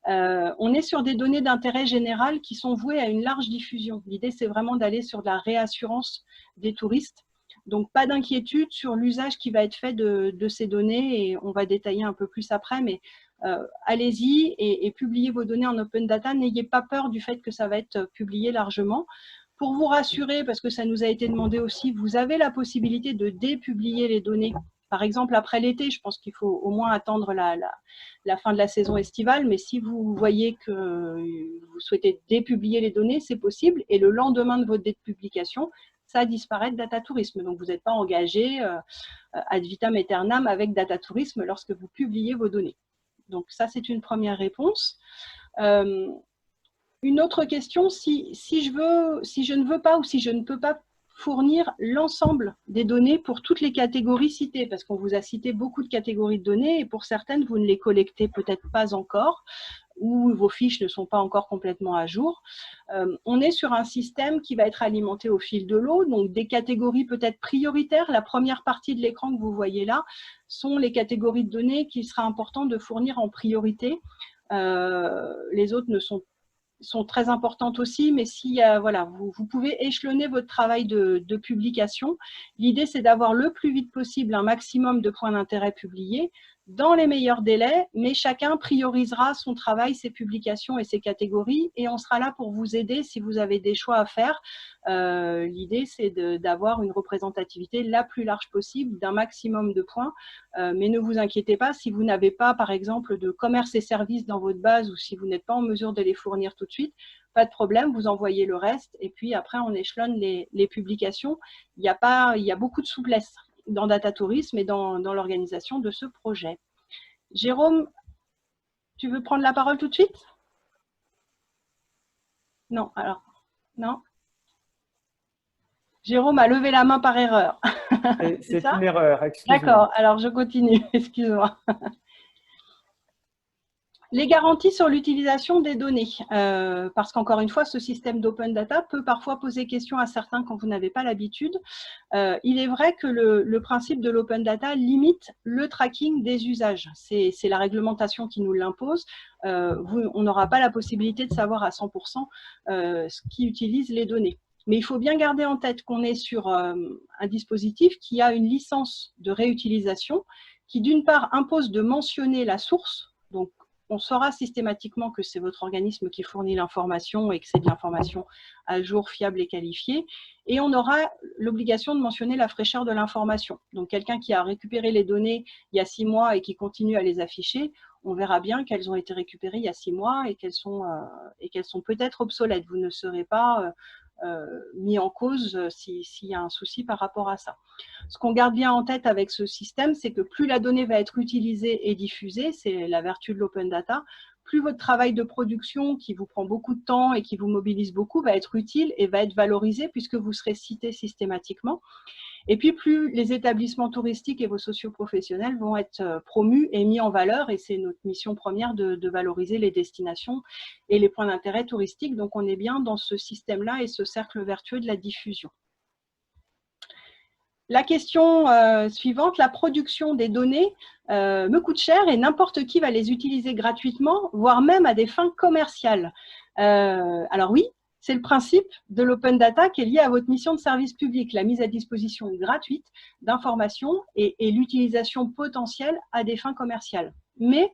On est sur des données d'intérêt général qui sont vouées à une large diffusion. L'idée, c'est vraiment d'aller sur de la réassurance des touristes. Donc, pas d'inquiétude sur l'usage qui va être fait de ces données et on va détailler un peu plus après, mais allez-y et publiez vos données en open data. N'ayez pas peur du fait que ça va être publié largement. Pour vous rassurer, parce que ça nous a été demandé aussi, vous avez la possibilité de dépublier les données. Par exemple, après l'été, je pense qu'il faut au moins attendre la fin de la saison estivale, mais si vous voyez que vous souhaitez dépublier les données, c'est possible. Et le lendemain de votre dépublication, ça disparaît de data tourisme. Donc, vous n'êtes pas engagé ad vitam aeternam avec data tourisme lorsque vous publiez vos données. Donc, ça, c'est une première réponse. Une autre question, si je ne veux pas ou si je ne peux pas fournir l'ensemble des données pour toutes les catégories citées, parce qu'on vous a cité beaucoup de catégories de données et pour certaines, vous ne les collectez peut-être pas encore ou vos fiches ne sont pas encore complètement à jour. On est sur un système qui va être alimenté au fil de l'eau, donc des catégories peut-être prioritaires. La première partie de l'écran que vous voyez là sont les catégories de données qu'il sera important de fournir en priorité. Les autres sont très importantes aussi, mais si voilà, vous pouvez échelonner votre travail de publication. L'idée, c'est d'avoir le plus vite possible un maximum de points d'intérêt publiés dans les meilleurs délais, mais chacun priorisera son travail, ses publications et ses catégories, et on sera là pour vous aider si vous avez des choix à faire. L'idée, c'est d'avoir une représentativité la plus large possible, d'un maximum de points, mais ne vous inquiétez pas, si vous n'avez pas, par exemple, de commerce et services dans votre base, ou si vous n'êtes pas en mesure de les fournir tout de suite, pas de problème, vous envoyez le reste, et puis après, on échelonne les publications. Il y a beaucoup de souplesse dans Data Tourisme et dans l'organisation de ce projet. Jérôme, tu veux prendre la parole tout de suite? Non, alors, non. Jérôme a levé la main par erreur. C'est une erreur, excuse-moi. D'accord, alors je continue, excuse-moi. Les garanties sur l'utilisation des données, parce qu'encore une fois, ce système d'open data peut parfois poser question à certains quand vous n'avez pas l'habitude. Il est vrai que le principe de l'open data limite le tracking des usages. C'est la réglementation qui nous l'impose. On n'aura pas la possibilité de savoir à 100% ce qui utilise les données. Mais il faut bien garder en tête qu'on est sur un dispositif qui a une licence de réutilisation qui, d'une part, impose de mentionner la source, donc on saura systématiquement que c'est votre organisme qui fournit l'information et que c'est de l'information à jour, fiable et qualifiée. Et on aura l'obligation de mentionner la fraîcheur de l'information. Donc, quelqu'un qui a récupéré les données il y a 6 mois et qui continue à les afficher, on verra bien qu'elles ont été récupérées il y a 6 mois et qu'elles sont peut-être obsolètes. Vous ne serez pas mis en cause s'il y a un souci par rapport à ça. Ce qu'on garde bien en tête avec ce système, c'est que plus la donnée va être utilisée et diffusée, c'est la vertu de l'open data, plus votre travail de production qui vous prend beaucoup de temps et qui vous mobilise beaucoup va être utile et va être valorisé puisque vous serez cité systématiquement. Et puis, plus les établissements touristiques et vos socioprofessionnels vont être promus et mis en valeur, et c'est notre mission première de valoriser les destinations et les points d'intérêt touristiques. Donc, on est bien dans ce système-là et ce cercle vertueux de la diffusion. La question suivante, la production des données me coûte cher et n'importe qui va les utiliser gratuitement, voire même à des fins commerciales. Alors oui, c'est le principe de l'open data qui est lié à votre mission de service public, la mise à disposition gratuite d'informations et l'utilisation potentielle à des fins commerciales. Mais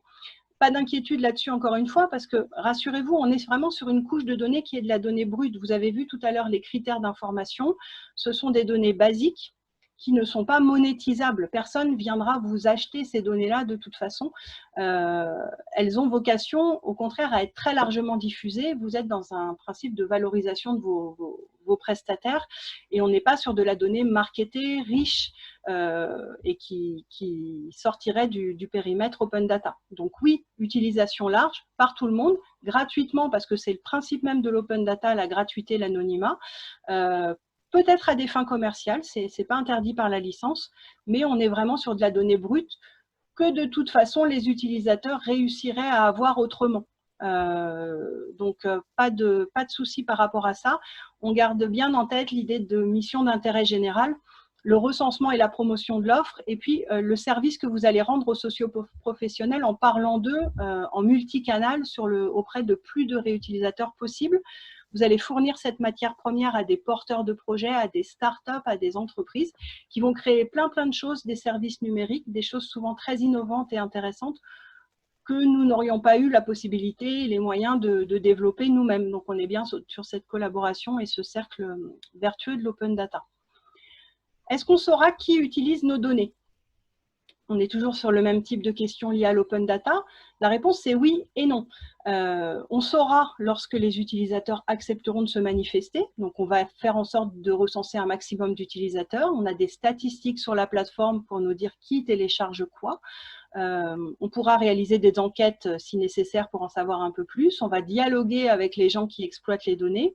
pas d'inquiétude là-dessus encore une fois, parce que rassurez-vous, on est vraiment sur une couche de données qui est de la donnée brute. Vous avez vu tout à l'heure les critères d'information, ce sont des données basiques qui ne sont pas monétisables. Personne ne viendra vous acheter ces données-là de toute façon. Elles ont vocation, au contraire, à être très largement diffusées. Vous êtes dans un principe de valorisation de vos prestataires et on n'est pas sur de la donnée marketée, riche et qui sortirait du périmètre open data. Donc oui, utilisation large par tout le monde, gratuitement parce que c'est le principe même de l'open data, la gratuité, l'anonymat. Peut-être à des fins commerciales, ce n'est pas interdit par la licence, mais on est vraiment sur de la donnée brute que de toute façon les utilisateurs réussiraient à avoir autrement. Donc pas de souci par rapport à ça. On garde bien en tête l'idée de mission d'intérêt général, le recensement et la promotion de l'offre, et puis le service que vous allez rendre aux socio-professionnels en parlant d'eux en multicanal auprès de plus de réutilisateurs possibles. Vous allez fournir cette matière première à des porteurs de projets, à des startups, à des entreprises qui vont créer plein de choses, des services numériques, des choses souvent très innovantes et intéressantes que nous n'aurions pas eu la possibilité et les moyens de développer nous-mêmes. Donc, on est bien sur cette collaboration et ce cercle vertueux de l'open data. Est-ce qu'on saura qui utilise nos données ? On est toujours sur le même type de questions liées à l'open data. La réponse, c'est oui et non. On saura lorsque les utilisateurs accepteront de se manifester. Donc, on va faire en sorte de recenser un maximum d'utilisateurs. On a des statistiques sur la plateforme pour nous dire qui télécharge quoi. On pourra réaliser des enquêtes si nécessaire pour en savoir un peu plus. On va dialoguer avec les gens qui exploitent les données.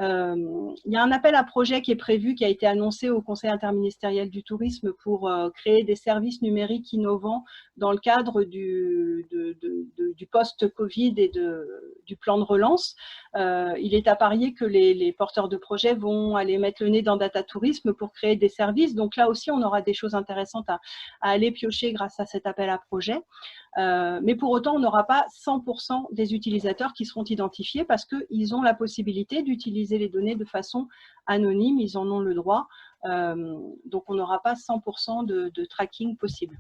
Il y a un appel à projet qui est prévu, qui a été annoncé au Conseil interministériel du tourisme pour créer des services numériques innovants dans le cadre du post-Covid et du plan de relance. Il est à parier que les porteurs de projets vont aller mettre le nez dans Data Tourisme pour créer des services. Donc là aussi, on aura des choses intéressantes à aller piocher grâce à cet appel à projet. Mais pour autant, on n'aura pas 100% des utilisateurs qui seront identifiés parce qu'ils ont la possibilité d'utiliser les données de façon anonyme, ils en ont le droit. Donc, on n'aura pas 100% de tracking possible.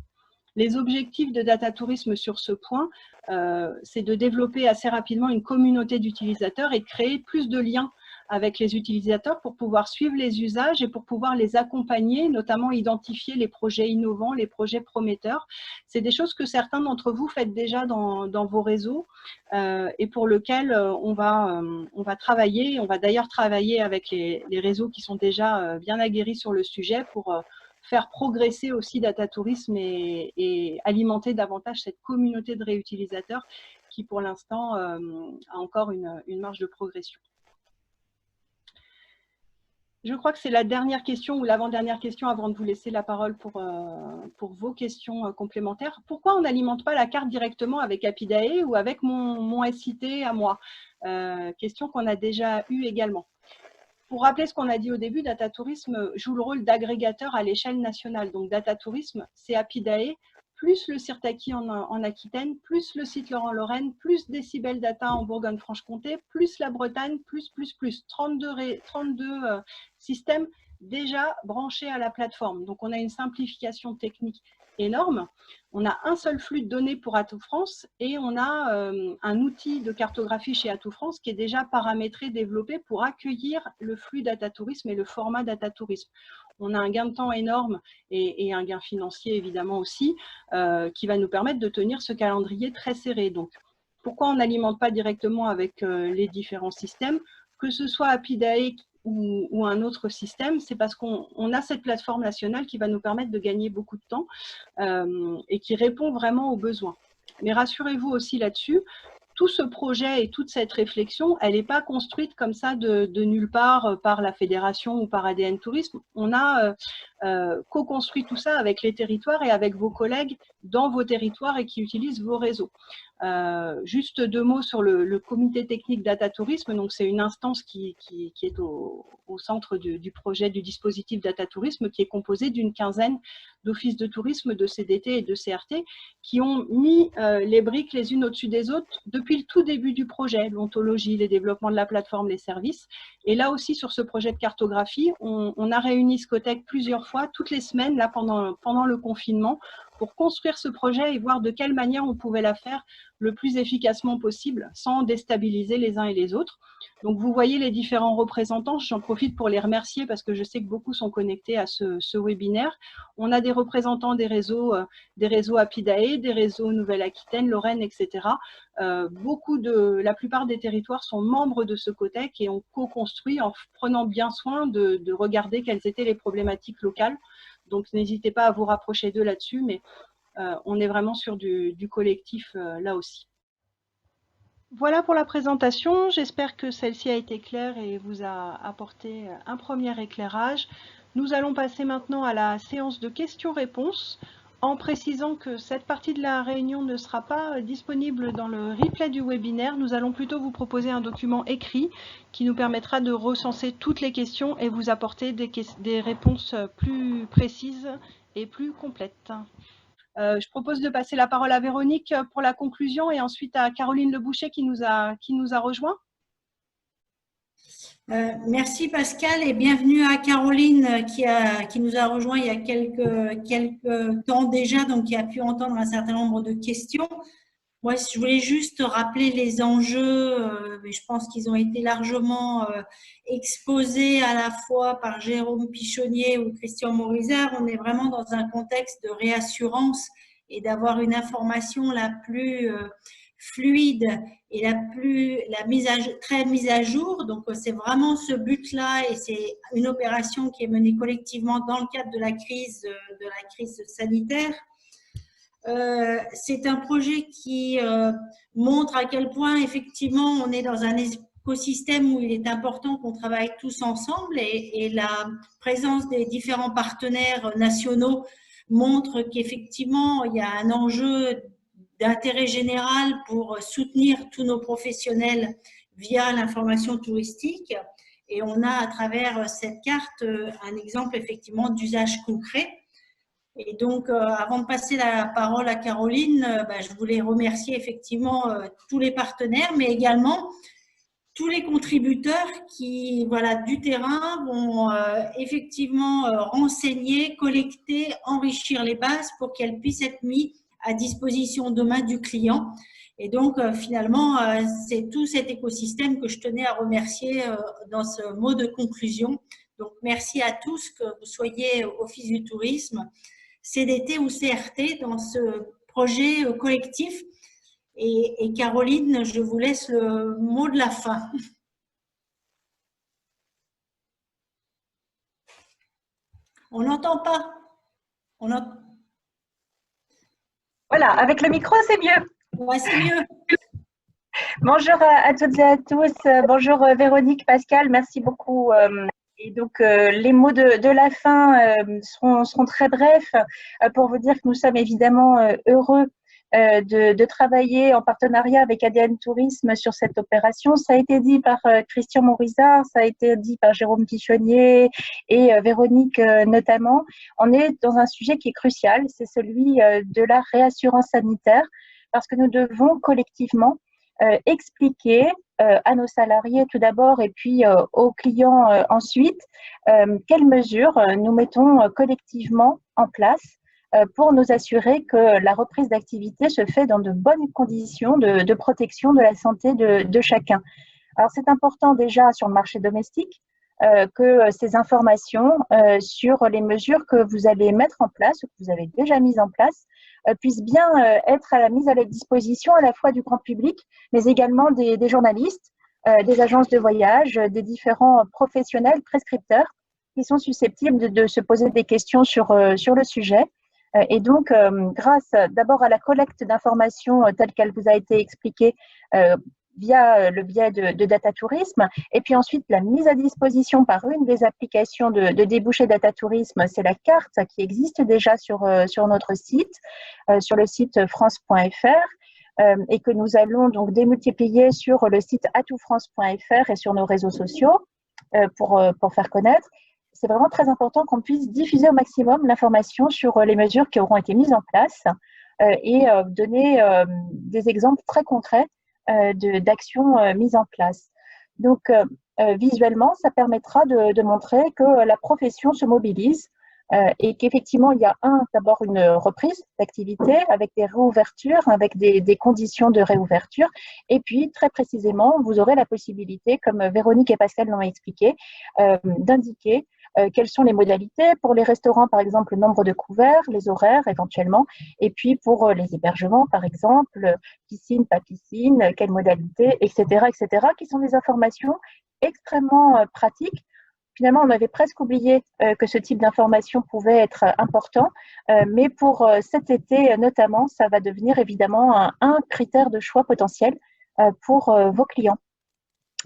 Les objectifs de Data Tourisme sur ce point, c'est de développer assez rapidement une communauté d'utilisateurs et créer plus de liens avec les utilisateurs pour pouvoir suivre les usages et pour pouvoir les accompagner, notamment identifier les projets innovants, les projets prometteurs. C'est des choses que certains d'entre vous faites déjà dans vos réseaux et pour lesquels on va travailler. On va d'ailleurs travailler avec les réseaux qui sont déjà bien aguerris sur le sujet pour faire progresser aussi Data Tourisme et alimenter davantage cette communauté de réutilisateurs qui, pour l'instant, a encore une marge de progression. Je crois que c'est la dernière question ou l'avant-dernière question avant de vous laisser la parole pour vos questions complémentaires. Pourquoi on n'alimente pas la carte directement avec Apidae ou avec mon SIT à moi? Question qu'on a déjà eue également. Pour rappeler ce qu'on a dit au début, Data Tourisme joue le rôle d'agrégateur à l'échelle nationale. Donc Data Tourisme, c'est Apidae, plus le CIRTAQI en Aquitaine, plus le site Laurent-Lorraine, plus Décibel Data en Bourgogne-Franche-Comté, plus la Bretagne, plus. 32 systèmes déjà branchés à la plateforme. Donc, on a une simplification technique énorme. On a un seul flux de données pour Atout France et on a un outil de cartographie chez Atout France qui est déjà paramétré, développé pour accueillir le flux datatourisme et le format datatourisme. On a un gain de temps énorme et un gain financier évidemment aussi qui va nous permettre de tenir ce calendrier très serré. Donc, pourquoi on n'alimente pas directement avec les différents systèmes, que ce soit Apidae ou un autre système, c'est parce qu'on a cette plateforme nationale qui va nous permettre de gagner beaucoup de temps et qui répond vraiment aux besoins. Mais rassurez-vous aussi là-dessus, tout ce projet et toute cette réflexion, elle n'est pas construite comme ça de nulle part par la fédération ou par ADN Tourisme. On a co-construit tout ça avec les territoires et avec vos collègues dans vos territoires et qui utilisent vos réseaux. Juste 2 mots sur le comité technique datatourisme. Donc, c'est une instance qui est au centre du projet du dispositif datatourisme, qui est composé d'une quinzaine d'offices de tourisme, de CDT et de CRT, qui ont mis les briques les unes au-dessus des autres depuis le tout début du projet, l'ontologie, les développements de la plateforme, les services. Et là aussi, sur ce projet de cartographie, on a réuni Scotec plusieurs fois, toutes les semaines, là, pendant le confinement, pour construire ce projet et voir de quelle manière on pouvait la faire le plus efficacement possible sans déstabiliser les uns et les autres. Donc, vous voyez les différents représentants. J'en profite pour les remercier parce que je sais que beaucoup sont connectés à ce webinaire. On a des représentants des réseaux Apidae, des réseaux Nouvelle-Aquitaine, Lorraine, etc. La plupart des territoires sont membres de ce COTEC et ont co-construit en prenant bien soin de regarder quelles étaient les problématiques locales. Donc, n'hésitez pas à vous rapprocher d'eux là-dessus, mais on est vraiment sur du collectif là aussi. Voilà pour la présentation. J'espère que celle-ci a été claire et vous a apporté un premier éclairage. Nous allons passer maintenant à la séance de questions-réponses en précisant que cette partie de la réunion ne sera pas disponible dans le replay du webinaire. Nous allons plutôt vous proposer un document écrit qui nous permettra de recenser toutes les questions et vous apporter des réponses plus précises et plus complètes. Je propose de passer la parole à Véronique pour la conclusion et ensuite à Caroline Leboucher qui nous a rejoints. Merci Pascal et bienvenue à Caroline qui nous a rejoint il y a quelques temps déjà, donc qui a pu entendre un certain nombre de questions. Moi, je voulais juste rappeler les enjeux, mais je pense qu'ils ont été largement exposés à la fois par Jérôme Pichonnier ou Christian Morizard. On est vraiment dans un contexte de réassurance et d'avoir une information la plus fluide et très mise à jour. Donc, c'est vraiment ce but-là et c'est une opération qui est menée collectivement dans le cadre de la crise sanitaire. C'est un projet qui montre à quel point, effectivement, on est dans un écosystème où il est important qu'on travaille tous ensemble et la présence des différents partenaires nationaux montre qu'effectivement, il y a un enjeu d'intérêt général pour soutenir tous nos professionnels via l'information touristique. Et on a à travers cette carte un exemple effectivement d'usage concret. Et donc, avant de passer la parole à Caroline, je voulais remercier effectivement tous les partenaires, mais également tous les contributeurs qui, du terrain, vont effectivement renseigner, collecter, enrichir les bases pour qu'elles puissent être mises à disposition demain du client. Et donc, finalement, c'est tout cet écosystème que je tenais à remercier dans ce mot de conclusion. Donc, merci à tous, que vous soyez Office du tourisme, CDT ou CRT, dans ce projet collectif. Et Caroline, je vous laisse le mot de la fin. On n'entend pas. Voilà, avec le micro, c'est mieux. Ouais, c'est mieux. Bonjour à toutes et à tous. Bonjour Véronique, Pascal, merci beaucoup. Et donc, les mots de la fin seront très brefs pour vous dire que nous sommes évidemment heureux de travailler en partenariat avec ADN Tourisme sur cette opération. Ça a été dit par Christian Morizard, ça a été dit par Jérôme Pichonnier et Véronique notamment. On est dans un sujet qui est crucial, c'est celui de la réassurance sanitaire, parce que nous devons collectivement expliquer à nos salariés tout d'abord et puis aux clients ensuite quelles mesures nous mettons collectivement en place pour nous assurer que la reprise d'activité se fait dans de bonnes conditions de protection de la santé de chacun. Alors, c'est important déjà sur le marché domestique que ces informations sur les mesures que vous allez mettre en place ou que vous avez déjà mises en place puissent bien être mise à la disposition à la fois du grand public, mais également des journalistes, des agences de voyage, des différents professionnels prescripteurs qui sont susceptibles de se poser des questions sur le sujet. Et donc, grâce d'abord à la collecte d'informations telle qu'elle vous a été expliquée via le biais de Data Tourisme, et puis ensuite la mise à disposition par une des applications de débouchés Data Tourisme, c'est la carte qui existe déjà sur notre site, sur le site france.fr, et que nous allons donc démultiplier sur le site atoutfrance.fr et sur nos réseaux sociaux pour faire connaître. C'est vraiment très important qu'on puisse diffuser au maximum l'information sur les mesures qui auront été mises en place et donner des exemples très concrets d'actions mises en place. Donc, visuellement, ça permettra de montrer que la profession se mobilise et qu'effectivement, il y a d'abord une reprise d'activité avec des réouvertures, avec des conditions de réouverture. Et puis, très précisément, vous aurez la possibilité, comme Véronique et Pascal l'ont expliqué, d'indiquer quelles sont les modalités pour les restaurants, par exemple, le nombre de couverts, les horaires éventuellement, et puis pour les hébergements, par exemple, piscine, pas piscine, quelles modalités, etc., qui sont des informations extrêmement pratiques. Finalement, on avait presque oublié que ce type d'information pouvait être important, mais pour cet été notamment, ça va devenir évidemment un critère de choix potentiel pour vos clients.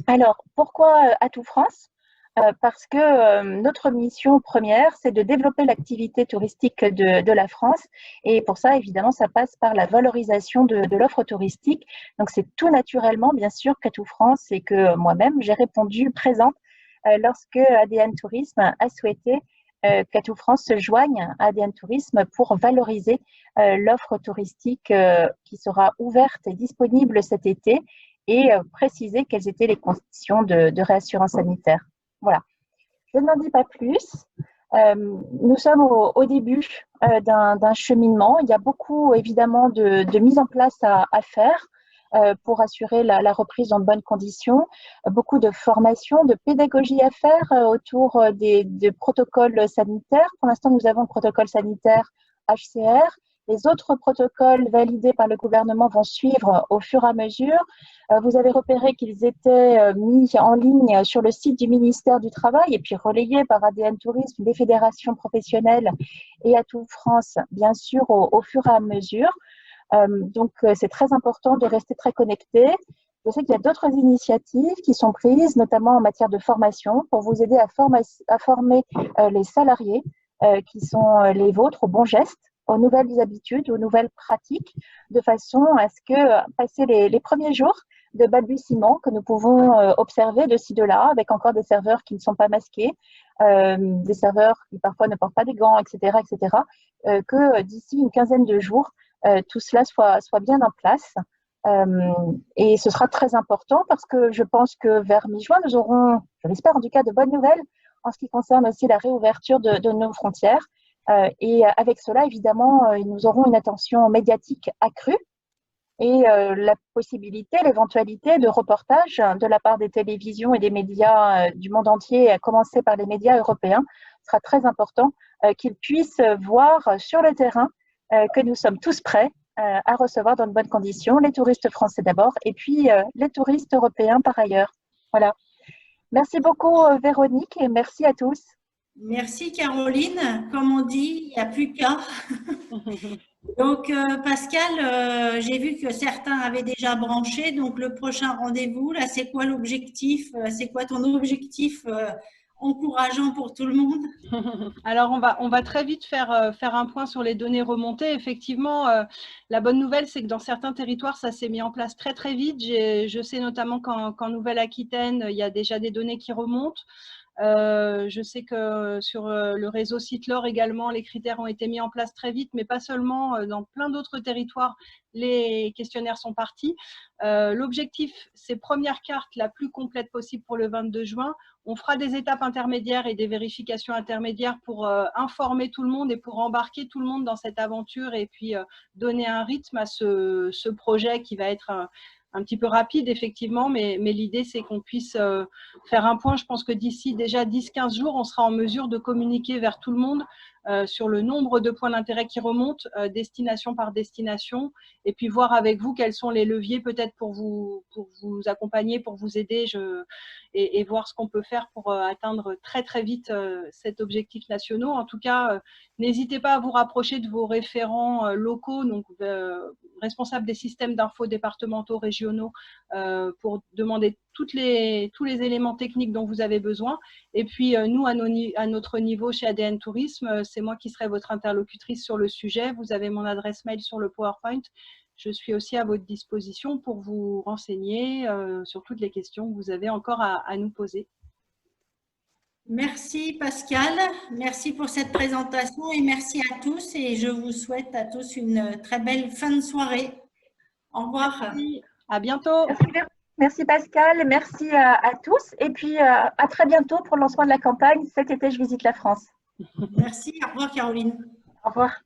Alors, pourquoi Atout France ? Parce que notre mission première, c'est de développer l'activité touristique de la France. Et pour ça, évidemment, ça passe par la valorisation de l'offre touristique. Donc, c'est tout naturellement, bien sûr, qu'Atout France et que moi-même, j'ai répondu présente lorsque ADN Tourisme a souhaité qu'Atout France se joigne à ADN Tourisme pour valoriser l'offre touristique qui sera ouverte et disponible cet été et préciser quelles étaient les conditions de réassurance sanitaire. Voilà, je n'en dis pas plus. Nous sommes au début d'un cheminement. Il y a beaucoup, évidemment, de mise en place à faire pour assurer la reprise dans de bonnes conditions. Beaucoup de formation, de pédagogie à faire autour des protocoles sanitaires. Pour l'instant, nous avons le protocole sanitaire HCR. Les autres protocoles validés par le gouvernement vont suivre au fur et à mesure. Vous avez repéré qu'ils étaient mis en ligne sur le site du ministère du Travail et puis relayés par ADN Tourisme, les fédérations professionnelles et Atout France, bien sûr, au fur et à mesure. Donc, c'est très important de rester très connecté. Je sais qu'il y a d'autres initiatives qui sont prises, notamment en matière de formation, pour vous aider à former les salariés qui sont les vôtres aux bons gestes, aux nouvelles habitudes, aux nouvelles pratiques, de façon à ce que, passer les premiers jours de balbutiement que nous pouvons observer de ci, de là, avec encore des serveurs qui ne sont pas masqués, des serveurs qui parfois ne portent pas des gants, etc., que d'ici une quinzaine de jours, tout cela soit bien en place. Et ce sera très important parce que je pense que vers mi-juin, nous aurons, je l'espère en tout cas, de bonnes nouvelles en ce qui concerne aussi la réouverture de nos frontières. Et avec cela, évidemment, nous aurons une attention médiatique accrue et la possibilité, l'éventualité de reportages de la part des télévisions et des médias du monde entier, à commencer par les médias européens, sera très important qu'ils puissent voir sur le terrain que nous sommes tous prêts à recevoir dans de bonnes conditions, les touristes français d'abord et puis les touristes européens par ailleurs. Voilà. Merci beaucoup Véronique et merci à tous. Merci Caroline. Comme on dit, il n'y a plus qu'à. Donc Pascal, j'ai vu que certains avaient déjà branché. Donc le prochain rendez-vous, là, c'est quoi l'objectif? C'est quoi ton objectif encourageant pour tout le monde? Alors, on va très vite faire un point sur les données remontées. Effectivement, la bonne nouvelle, c'est que dans certains territoires, ça s'est mis en place très, très vite. Je sais notamment qu'en Nouvelle-Aquitaine, il y a déjà des données qui remontent. Je sais que sur le réseau Sitlor également, les critères ont été mis en place très vite, mais pas seulement, dans plein d'autres territoires, les questionnaires sont partis. L'objectif, c'est première carte la plus complète possible pour le 22 juin. On fera des étapes intermédiaires et des vérifications intermédiaires pour informer tout le monde et pour embarquer tout le monde dans cette aventure et puis donner un rythme à ce projet qui va être un petit peu rapide, effectivement, mais l'idée, c'est qu'on puisse faire un point. Je pense que d'ici déjà 10-15 jours, on sera en mesure de communiquer vers tout le monde sur le nombre de points d'intérêt qui remontent, destination par destination, et puis voir avec vous quels sont les leviers peut-être pour vous accompagner, pour vous aider et voir ce qu'on peut faire pour atteindre très très vite cet objectif national. En tout cas, n'hésitez pas à vous rapprocher de vos référents locaux, donc responsables des systèmes d'infos départementaux, régionaux, pour demander tous les éléments techniques dont vous avez besoin. Et puis, nous, à notre niveau chez ADN Tourisme, c'est moi qui serai votre interlocutrice sur le sujet. Vous avez mon adresse mail sur le PowerPoint. Je suis aussi à votre disposition pour vous renseigner sur toutes les questions que vous avez encore à nous poser. Merci Pascal, merci pour cette présentation et merci à tous et je vous souhaite à tous une très belle fin de soirée. Au revoir. Merci. À bientôt. Merci Pascal, merci à tous et puis à très bientôt pour le lancement de la campagne. Cet été, je visite la France. Merci, au revoir Caroline. Au revoir.